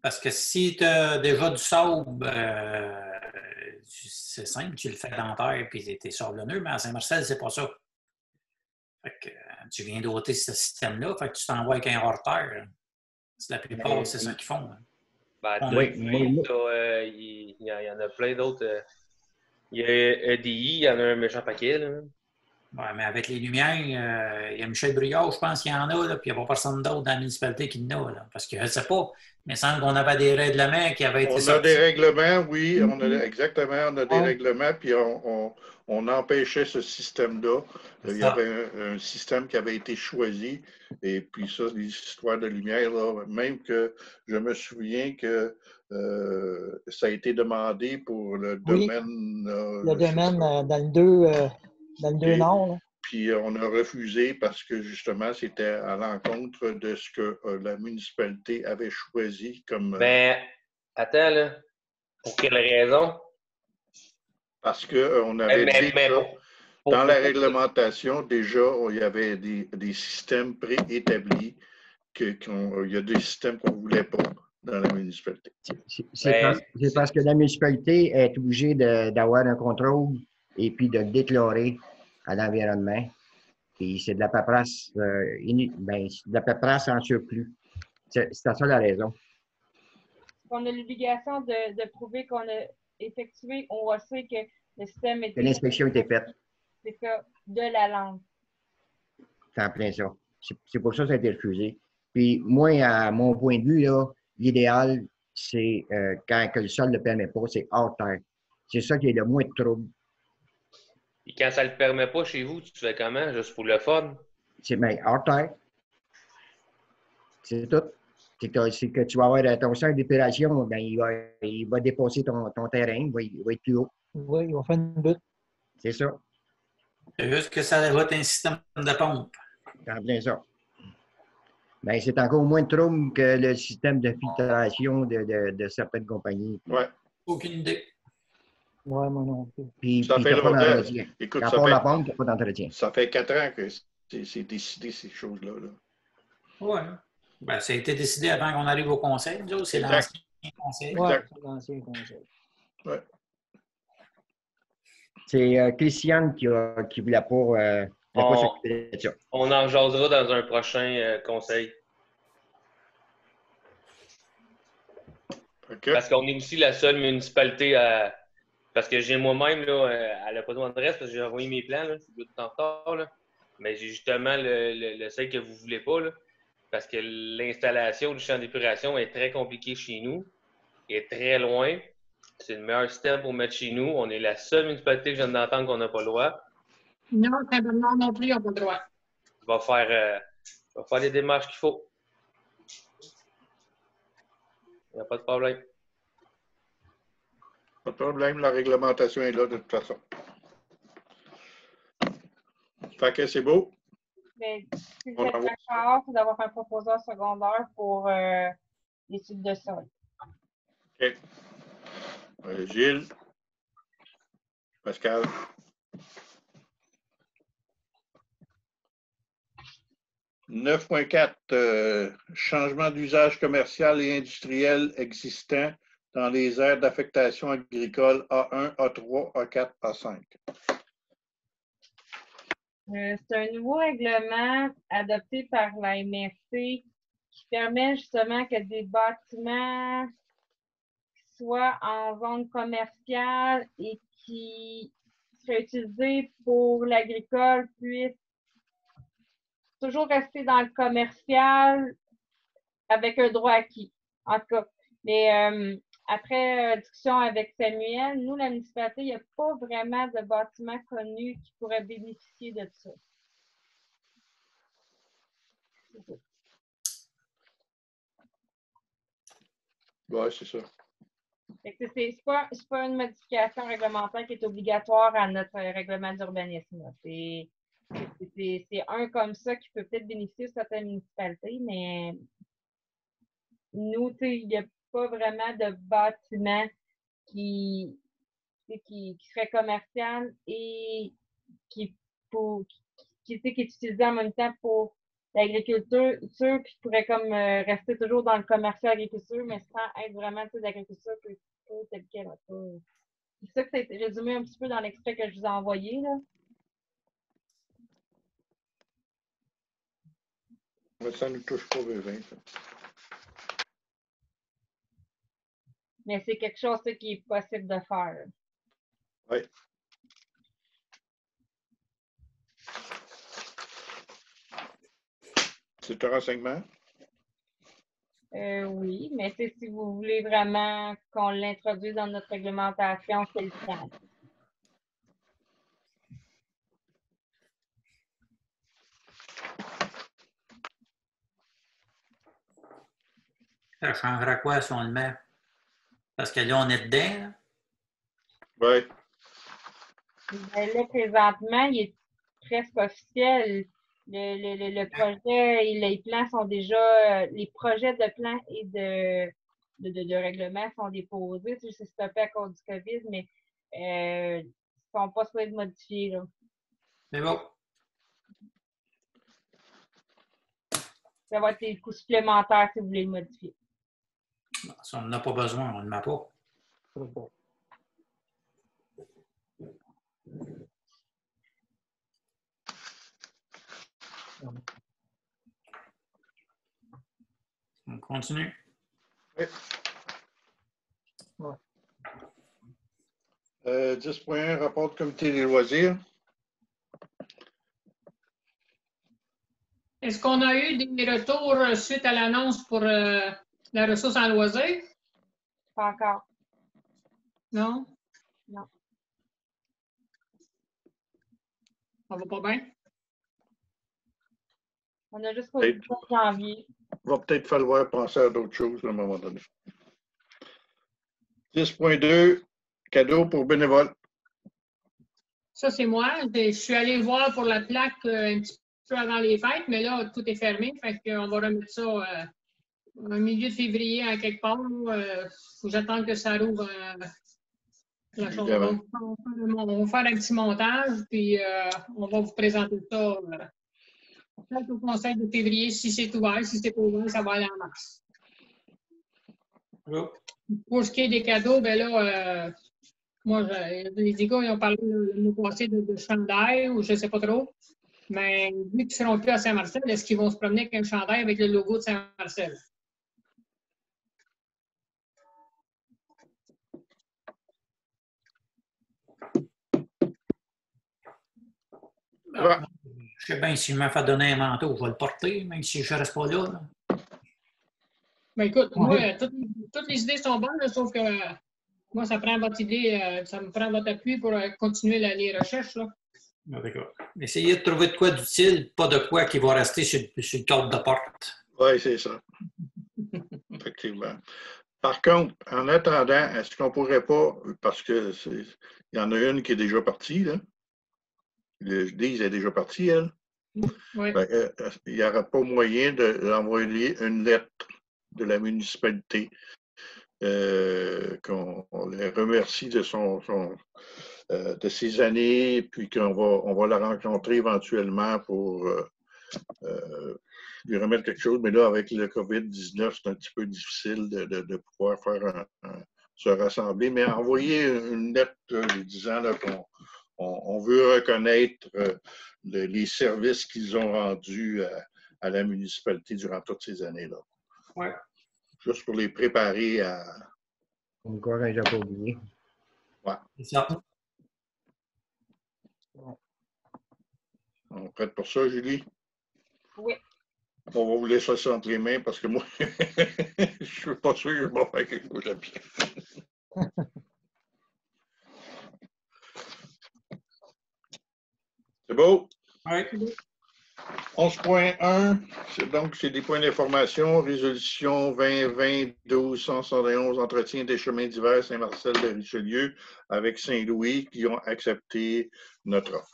Parce que si tu as déjà du sable, c'est simple, tu le fais dans terre et tu es sablonneux, mais à Saint-Marcel, c'est pas ça. Fait que tu viens d'ôter ce système-là, fait que tu t'envoies avec un hors-terre. La plupart, c'est ça qu'ils font. Ben, il y en a plein d'autres. Il y a EDI, il y en a un méchant paquet. Là. Oui, mais avec les lumières, il y a Michel Briard, je pense qu'il y en a, là, puis il n'y a pas personne d'autre dans la municipalité qui en a. Là, parce que je ne sais pas, il me semble qu'on avait des règlements qui avaient été sortis. On a des règlements, oui, exactement, on a des règlements, puis on empêchait ce système-là. Il y avait un système qui avait été choisi, et puis ça, les histoires de lumière, là, même que je me souviens que ça a été demandé pour le domaine. Le domaine dans le 2 Nord. Là. Puis on a refusé parce que justement, c'était à l'encontre de ce que la municipalité avait choisi comme. Ben, attends, là. Pour quelle raison? Parce qu'on avait dans la réglementation, déjà, il y avait des systèmes préétablis. Il y a des systèmes qu'on ne voulait pas dans la municipalité. C'est parce que la municipalité est obligée d'avoir un contrôle et puis de le déclarer à l'environnement. Puis c'est de la paperasse, de la paperasse en surplus. C'est ça la raison. On a l'obligation de prouver qu'on a effectué, on sait que le système était. Que l'inspection était faite. C'est ça, de la lampe. C'est en plein ça. C'est pour ça que ça a été refusé. Puis moi, à mon point de vue, l'idéal, c'est quand le sol ne le permet pas, c'est hors terre. C'est ça qui est le moins de trouble. Et quand ça ne le permet pas chez vous, tu fais comment? Juste pour le fun? C'est hors terre. C'est tout. C'est que tu vas avoir ton centre d'épuration, il va dépasser ton terrain, il va être plus haut. Oui, il va faire une butte. C'est ça. C'est juste que ça va être un système de pompe. C'est en plein ça. C'est encore moins de trouble que le système de filtration de certaines compagnies. Oui. Aucune idée. Oui, moi non plus. Puis, ça fait longtemps. Écoute, la pompe, il n'y a pas d'entretien. Ça fait 4 ans que c'est décidé, ces choses-là. Là. Oui. Ça a été décidé avant qu'on arrive au conseil. C'est l'ancien conseil. Oui, c'est l'ancien conseil. Oui. C'est Christiane qui ne voulait pas s'occuper de ça. On en jasera dans un prochain conseil. Okay. Parce qu'on est aussi la seule municipalité à... Parce que j'ai moi-même, là, elle n'a pas d'adresse parce que j'ai envoyé mes plans, là, je suis tout en retard, là. Mais j'ai justement le seuil que vous ne voulez pas, là, parce que l'installation du champ d'épuration est très compliquée chez nous, est très loin. C'est le meilleur système pour mettre chez nous. On est la seule municipalité que je viens d'entendre qu'on n'a pas le droit. Non, Saint-Bernard non plus, on n'a pas le droit. On va faire les démarches qu'il faut. Il n'y a pas de problème. Pas de problème, la réglementation est là de toute façon. Fait que c'est beau. Mais si vous êtes d'accord, c'est d'avoir un proposeur secondaire pour l'étude de sol. OK. Gilles. Pascal. « 9.4 changement d'usage commercial et industriel existant dans les aires d'affectation agricole A1, A3, A4, A5. » C'est un nouveau règlement adopté par la MRC qui permet justement que des bâtiments soient en zone commerciale et qui serait utilisé pour l'agricole puisse toujours rester dans le commercial avec un droit acquis, en tout cas. Mais après discussion avec Samuel, nous, la municipalité, il n'y a pas vraiment de bâtiment connu qui pourrait bénéficier de ça. Oui, c'est ça. C'est pas une modification réglementaire qui est obligatoire à notre règlement d'urbanisme. C'est un comme ça qui peut peut-être bénéficier de certaines municipalités, mais nous, il n'y a pas vraiment de bâtiment qui serait commercial et qui est utilisé en même temps pour l'agriculture, qui pourrait comme rester toujours dans le commercial agriculture, mais sans être vraiment d'agriculture tel quel. C'est ça que ça a été résumé un petit peu dans l'extrait que je vous ai envoyé, là. Mais ça ne nous touche pas, Vévin, ça. Mais c'est quelque chose qui est possible de faire. Oui. C'est un renseignement? Oui, mais si vous voulez vraiment qu'on l'introduise dans notre réglementation, c'est le temps. Ça changera quoi si on le met? Parce que là, on est dedans. Oui. Là, présentement, il est presque officiel. Le projet et les plans sont déjà, les projets de plans et de règlement sont déposés. C'est stoppé à cause du COVID, mais ils ne sont pas supposés être modifiés, là. C'est bon. Ça va être des coûts supplémentaires si vous voulez le modifier. Si on n'en a pas besoin, on ne le met pas. On continue. Oui. 10.1, rapport du comité des loisirs. Est-ce qu'on a eu des retours suite à l'annonce pour la ressource en loisirs? Pas encore. Non? Non. Ça va pas bien? On a jusqu'au 10 janvier. Il va peut-être falloir penser à d'autres choses à un moment donné. 10.2, cadeau pour bénévoles. Ça, c'est moi. Je suis allée voir pour la plaque un petit peu avant les fêtes, mais là, tout est fermé. Fait qu'on va remettre ça au milieu de février à quelque part. Il faut que j'attende que ça rouvre la chose. On va faire un petit montage, puis on va vous présenter ça peut-être au conseil de février si c'est ouvert. Si c'est pas ouvert, ça va aller en mars. Pour ce qui est des cadeaux, ben là, moi, les gars, ils ont parlé le mois passé de chandail ou je ne sais pas trop. Mais vu qu'ils ne seront plus à Saint-Marcel, est-ce qu'ils vont se promener avec un chandail avec le logo de Saint-Marcel? Ah, je sais bien, si je me fais donner un manteau, je vais le porter, même si je ne reste pas là. Ben écoute, moi, toutes les idées sont bonnes, là, sauf que moi, ça prend votre idée, ça me prend votre appui pour continuer les recherches. Là. Ah, d'accord. Essayez de trouver de quoi d'utile, pas de quoi qui va rester sur le cadre de porte. Oui, c'est ça. Effectivement. Par contre, en attendant, est-ce qu'on ne pourrait pas, parce que il y en a une qui est déjà partie, là. Je dis, elle est déjà partie, elle. Oui. Ben, il n'y aura pas moyen d'envoyer une lettre de la municipalité qu'on les remercie de de ses années, puis on va la rencontrer éventuellement pour lui remettre quelque chose. Mais là, avec le COVID-19, c'est un petit peu difficile de pouvoir faire se rassembler. Mais envoyer une lettre disant qu'on veut reconnaître les services qu'ils ont rendus à la municipalité durant toutes ces années-là. Oui. Juste pour les préparer à... Encore un j'ai pas oublié. Ouais. C'est ça. On est prête pour ça, Julie? Oui. On va vous laisser ça entre les mains parce que moi, je ne suis pas sûr que je vais faire quelque chose à pied. C'est beau? Oui. 11.1, c'est des points d'information. Résolution 2020-12-171, entretien des chemins d'hiver Saint-Marcel de Richelieu avec Saint-Louis qui ont accepté notre offre.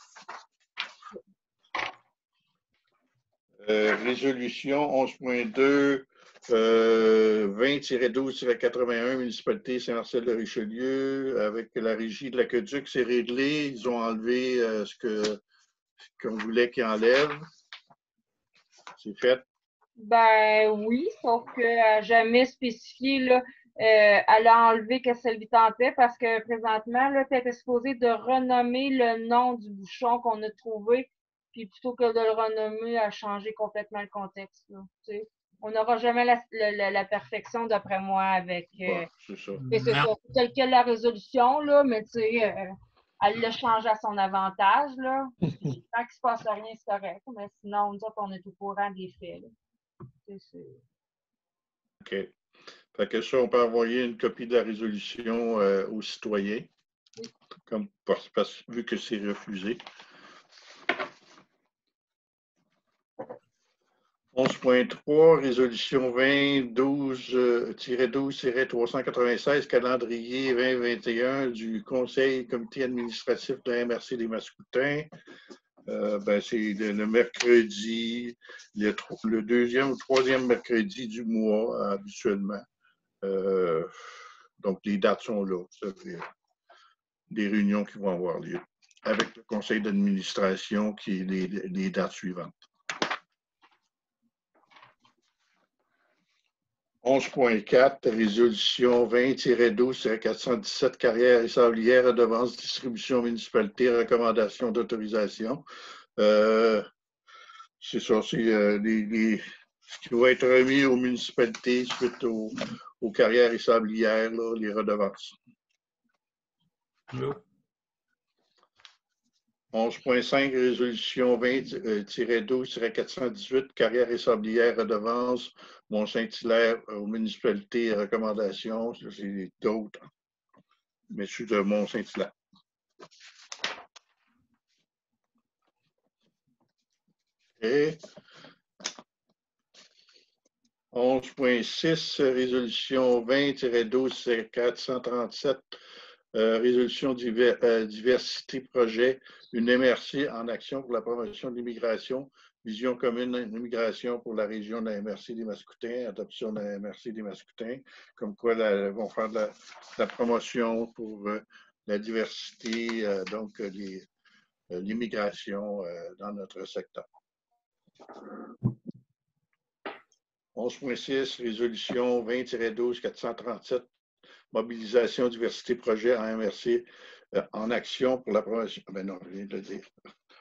Résolution 11.2, 20-12-81, municipalité Saint-Marcel de Richelieu avec la régie de l'aqueduc, c'est réglé. Ils ont enlevé ce qu'on voulait qu'ils enlèvent. C'est fait? Ben oui, sauf qu'elle n'a jamais spécifié, là, elle a enlevé que ça lui tentait parce que présentement, là, tu étais supposé de renommer le nom du bouchon qu'on a trouvé, puis plutôt que de le renommer, elle a changé complètement le contexte. Là, tu sais. On n'aura jamais la perfection, d'après moi, avec. Ouais, c'est ça. Et c'est ça, tel quelle la résolution, là, mais tu sais, elle le change à son avantage, là. Tant qu'il ne se passe rien, c'est correct. Mais sinon, nous autres, on est au courant des faits, là. OK. Fait que ça, on peut envoyer une copie de la résolution aux citoyens, comme, vu que c'est refusé. 11.3, résolution 20-12-396, calendrier 2021 du Conseil comité administratif de la MRC des Mascoutins. C'est le mercredi, le deuxième ou troisième mercredi du mois, habituellement. Donc, les dates sont là. Ça fait des réunions qui vont avoir lieu avec le conseil d'administration qui est les dates suivantes. 11.4, résolution 20-12-417, carrière et sablière, redevance, distribution, municipalité, recommandation d'autorisation. C'est ça, c'est ce qui va être remis aux municipalités suite aux carrières et sablières, là, les redevances. 11.5, résolution 20-12-418, carrière et sablière, redevance, Mont-Saint-Hilaire aux municipalités, recommandations, c'est d'autres, mais je suis de Mont-Saint-Hilaire. Et 11.6, résolution 20-12-437, résolution diversité projet, une MRC en action pour la promotion de l'immigration, vision commune d'immigration pour la région de la MRC des Mascoutins, adoption de la MRC des Mascoutins, comme quoi ils vont faire de la promotion pour la diversité, donc l'immigration dans notre secteur. 11.6, résolution 20-12-437, mobilisation, diversité, projet en MRC en action pour la promotion. Ben non, je viens de le dire.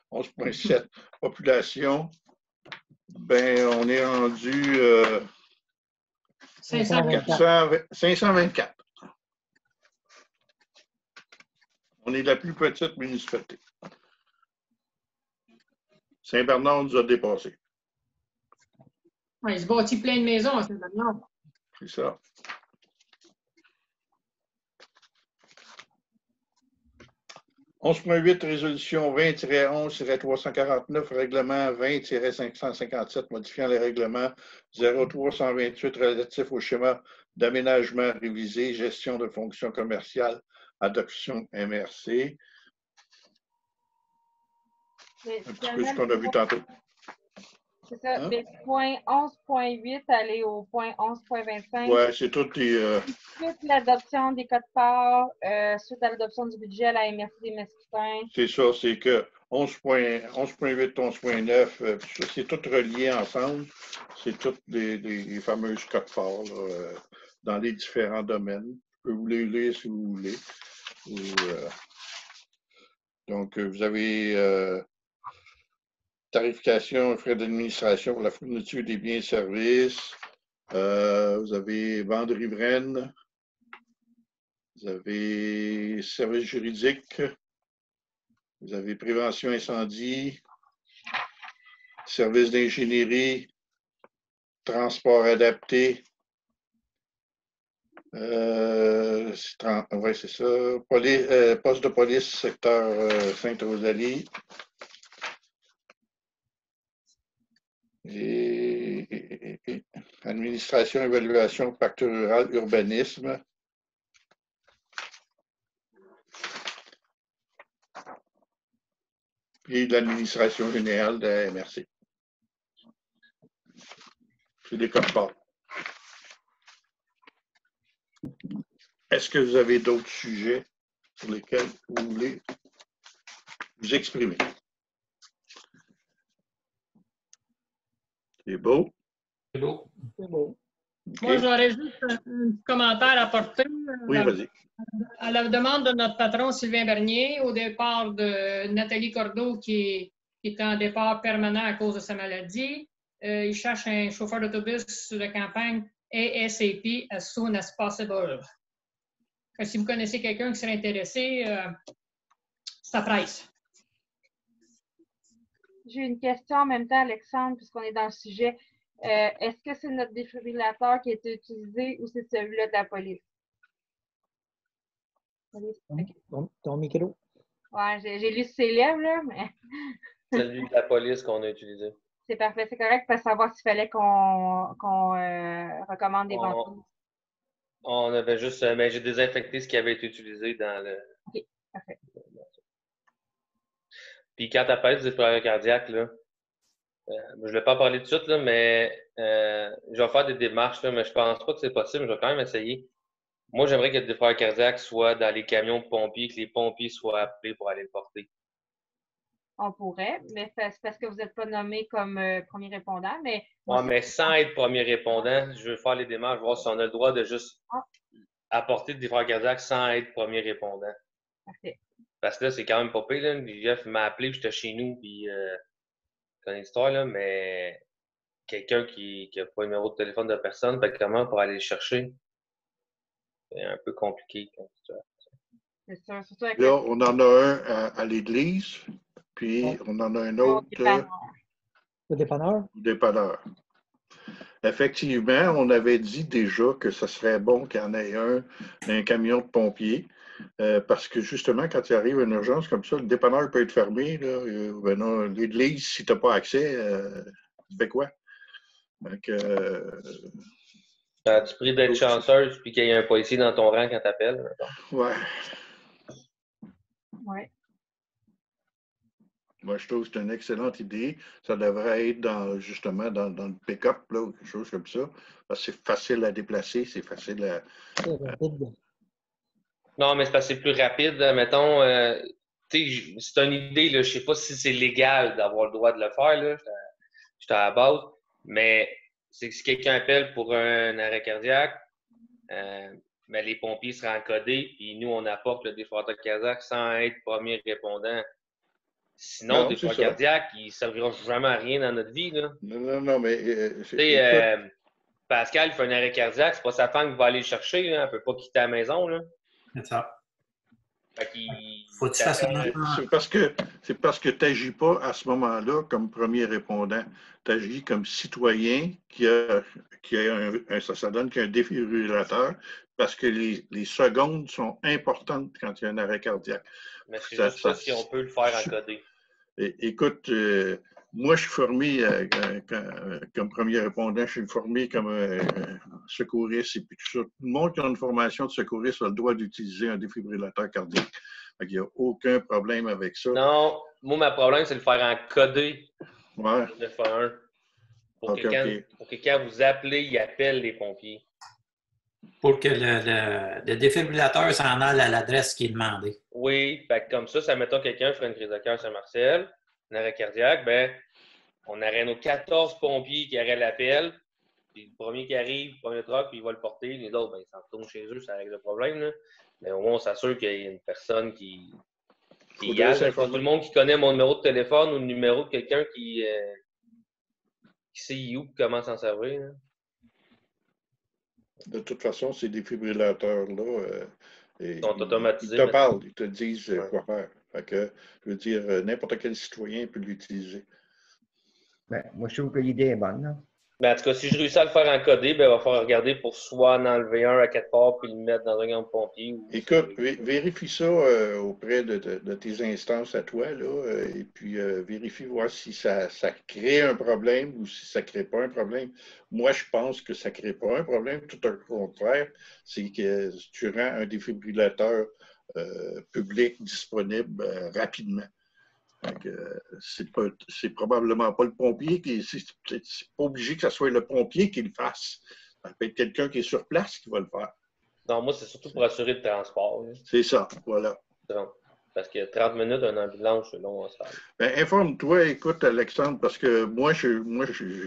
11.7, population. On est rendu 524. On est la plus petite municipalité. Saint-Bernard nous a dépassés. Ouais, il se bâtit plein de maisons à Saint-Bernard. C'est ça. « 11.8, résolution 20-11-349, règlement 20-557, modifiant les règlements 0328 relatifs au schéma d'aménagement révisé, gestion de fonctions commerciales, adoption MRC. » Un petit peu ce qu'on a vu tantôt. C'est ça. Hein? Point 11.8, aller au point 11.25. Oui, c'est tout les... Suite l'adoption des codes parts, suite à l'adoption du budget à la MRC des Mascoutins. C'est ça, c'est que 11.8, 11.9, c'est tout relié ensemble. C'est toutes les fameuses codes parts dans les différents domaines. Je peux vous les lire si vous voulez. Donc, vous avez... tarification et frais d'administration pour la fourniture des biens et services. Vous avez vente riveraine. Vous avez services juridiques. Vous avez prévention incendie. service d'ingénierie, transport adapté. Oui, c'est ça. Poste de police, secteur Sainte-Rosalie. Et administration, évaluation, pacte rural, urbanisme. Puis l'administration générale de la MRC. C'est des codes barres. Est-ce que vous avez d'autres sujets sur lesquels vous voulez vous exprimer? C'est beau? C'est beau. C'est beau. OK. Moi, j'aurais juste un petit commentaire à apporter. Oui, vas-y. À la demande de notre patron Sylvain Bernier, au départ de Nathalie Cordeau, qui est en départ permanent à cause de sa maladie, il cherche un chauffeur d'autobus de campagne ASAP, as soon as possible. Si vous connaissez quelqu'un qui serait intéressé, ça presse. J'ai une question en même temps, Alexandre, puisqu'on est dans le sujet. Est-ce que c'est notre défibrillateur qui a été utilisé ou c'est celui-là de la police? Okay. Ton micro. Ouais, j'ai lu ses lèvres, là, mais. Celui de la police qu'on a utilisé. C'est parfait, c'est correct pour savoir s'il fallait qu'on recommande des ventouses. On avait juste. Mais j'ai désinfecté ce qui avait été utilisé dans le. OK, parfait. Puis quand tu as parlé du défibrillateur cardiaque, là, je ne vais pas en parler tout de suite, là, mais je vais faire des démarches, là, mais je pense pas que c'est possible, mais je vais quand même essayer. Moi, j'aimerais que le défibrillateur cardiaque soit dans les camions de pompiers, que les pompiers soient appelés pour aller le porter. On pourrait, mais c'est parce que vous n'êtes pas nommé comme premier répondant. Mais ouais, mais sans être premier répondant, je veux faire les démarches, voir si on a le droit de juste apporter le défibrillateur cardiaque sans être premier répondant. Parfait. Parce que là, c'est quand même pas pire. Là. Jeff m'a appelé, j'étais chez nous, puis c'est une histoire, là, mais quelqu'un qui n'a pas le numéro de téléphone de personne, fait comment pour aller le chercher? C'est un peu compliqué. C'est sûr, surtout avec là, on en a un à l'église, puis on en a un autre au dépanneur. au dépanneur. Effectivement, on avait dit déjà que ce serait bon qu'il y en ait un camion de pompiers, parce que justement, quand il arrive une urgence comme ça, le dépanneur peut être fermé. L'église, si tu n'as pas accès, tu fais quoi? Donc, as-tu pris d'être chanceuse puis qu'il y ait un policier dans ton rang quand tu appelles? Ouais. Ouais. Moi, je trouve que c'est une excellente idée. Ça devrait être justement dans le pick-up, là, ou quelque chose comme ça. Parce que c'est facile à déplacer, c'est facile à. Non, mais c'est parce que c'est plus rapide. Mettons, c'est une idée, là, je ne sais pas si c'est légal d'avoir le droit de le faire. Là. J'étais à la base. Mais c'est que si quelqu'un appelle pour un arrêt cardiaque, mais les pompiers seraient encodés, puis nous, on apporte le défibrillateur cardiaque sans être premier répondant. Sinon, le défibrillateur cardiaque, il ne servira jamais à rien dans notre vie. Là. Non, mais. Pascal fait un arrêt cardiaque, c'est pas sa femme qui va aller le chercher, là. Elle ne peut pas quitter la maison. Là. C'est ça. Faut c'est parce que tu n'agis pas à ce moment-là comme premier répondant. Tu agis comme citoyen qui a ça donne qu'il y a un défibrillateur parce que les secondes sont importantes quand il y a un arrêt cardiaque. Mais c'est juste ça si on peut le faire encoder. Écoute, moi, je suis formé comme premier répondant, je suis formé comme secouriste et puis tout ça. Tout le monde qui a une formation de secouriste a le droit d'utiliser un défibrillateur cardiaque. Il n'y a aucun problème avec ça. Non, moi, mon problème, c'est de le faire encoder. Ouais. Le faire un. Pour que quand vous appelez, il appelle les pompiers. Pour que le défibrillateur s'en aille à l'adresse qui est demandée. Oui, comme ça, mettons quelqu'un ferait une crise de cœur à Saint-Marcel, un arrêt cardiaque, on aurait nos 14 pompiers qui auraient l'appel, puis le premier qui arrive, le premier truck, puis il va le porter, les autres, ils s'en retournent chez eux, ça règle le problème. Là. Mais au moins, on s'assure qu'il y a une personne qui y a. C'est pas tout le monde qui connaît mon numéro de téléphone ou le numéro de quelqu'un qui sait où et comment s'en servir. Là. De toute façon, ces défibrillateurs-là, ils sont automatisés. Ils te parlent, ils te disent quoi faire. Fait que, je veux dire, n'importe quel citoyen peut l'utiliser. Ben, moi, je trouve que l'idée est bonne. Là. Ben, en tout cas, si je réussis à le faire encodé, ben, il va falloir regarder pour soit en enlever un à quelque part puis le mettre dans un gant de pompier. Ou... Écoute, vérifie ça auprès de tes instances à toi, là, et puis vérifie voir si ça crée un problème ou si ça ne crée pas un problème. Moi, je pense que ça ne crée pas un problème. Tout au contraire, c'est que tu rends un défibrillateur public disponible rapidement. C'est probablement pas le pompier c'est pas obligé que ce soit le pompier qui le fasse. Ça peut être quelqu'un qui est sur place qui va le faire. Non, moi, c'est surtout pour assurer le transport. Là. C'est ça, voilà. Parce que 30 minutes, une ambulance, c'est long à se faire. Ben, informe-toi, écoute, Alexandre, parce que moi, je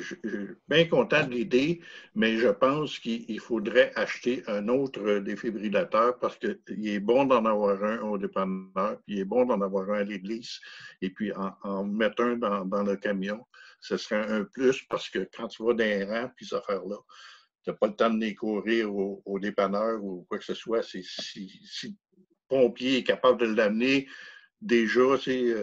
suis bien content de l'idée, mais je pense qu'il faudrait acheter un autre défibrillateur parce qu'il est bon d'en avoir un au dépanneur, puis il est bon d'en avoir un à l'église, et puis en mettre un dans le camion. Ce serait un plus parce que quand tu vas dans les rangs, puis ces affaires-là, tu n'as pas le temps de les courir au dépanneur ou quoi que ce soit. Si le pompier est capable de l'amener, déjà, c'est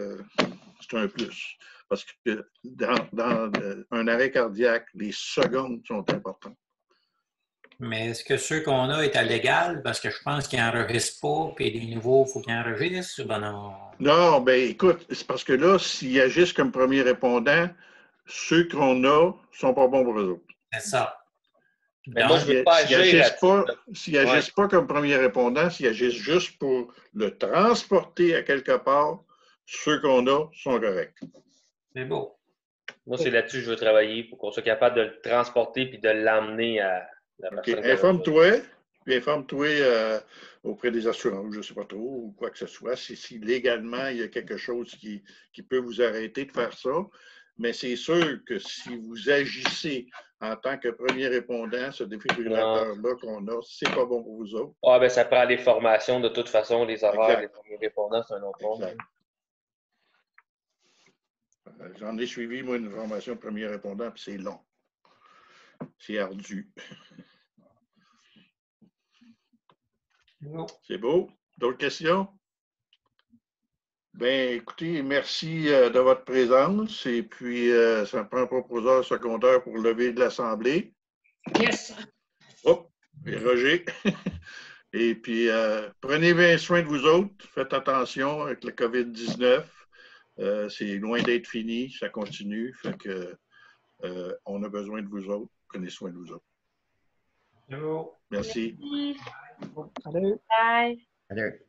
un plus. Parce que dans un arrêt cardiaque, les secondes sont importantes. Mais est-ce que ceux qu'on a étaient légaux? Parce que je pense qu'ils n'enregistrent pas, puis les nouveaux, il faut qu'ils enregistrent. Ben non. Non, ben écoute, c'est parce que là, s'ils agissent comme premiers répondants, ceux qu'on a sont pas bons pour eux autres. C'est ça. Mais moi, je veux pas S'ils n'agissent pas comme premiers répondants, s'ils agissent juste pour le transporter à quelque part, ceux qu'on a sont corrects. C'est beau. Moi, c'est là-dessus que je veux travailler pour qu'on soit capable de le transporter puis de l'emmener à la personne. Informe-toi auprès des assurances, je ne sais pas trop, ou quoi que ce soit, si légalement il y a quelque chose qui peut vous arrêter de faire ça. Mais c'est sûr que si vous agissez en tant que premier répondant, ce défibrillateur-là qu'on a, c'est pas bon pour vous autres. Ah, ben ça prend les formations de toute façon, les horaires, les premiers répondants, c'est un autre monde. J'en ai suivi, moi, une formation de premier répondant, puis c'est long. C'est ardu. C'est beau. D'autres questions? Bien, écoutez, merci de votre présence. Et puis, ça prend un proposeur secondaire pour lever de l'Assemblée. Yes. Oh, et Roger. Et puis, prenez bien soin de vous autres. Faites attention avec le COVID-19. C'est loin d'être fini. Ça continue. Fait que, on a besoin de vous autres. Prenez soin de vous autres. Hello. Merci. Salut. Bye. Salut.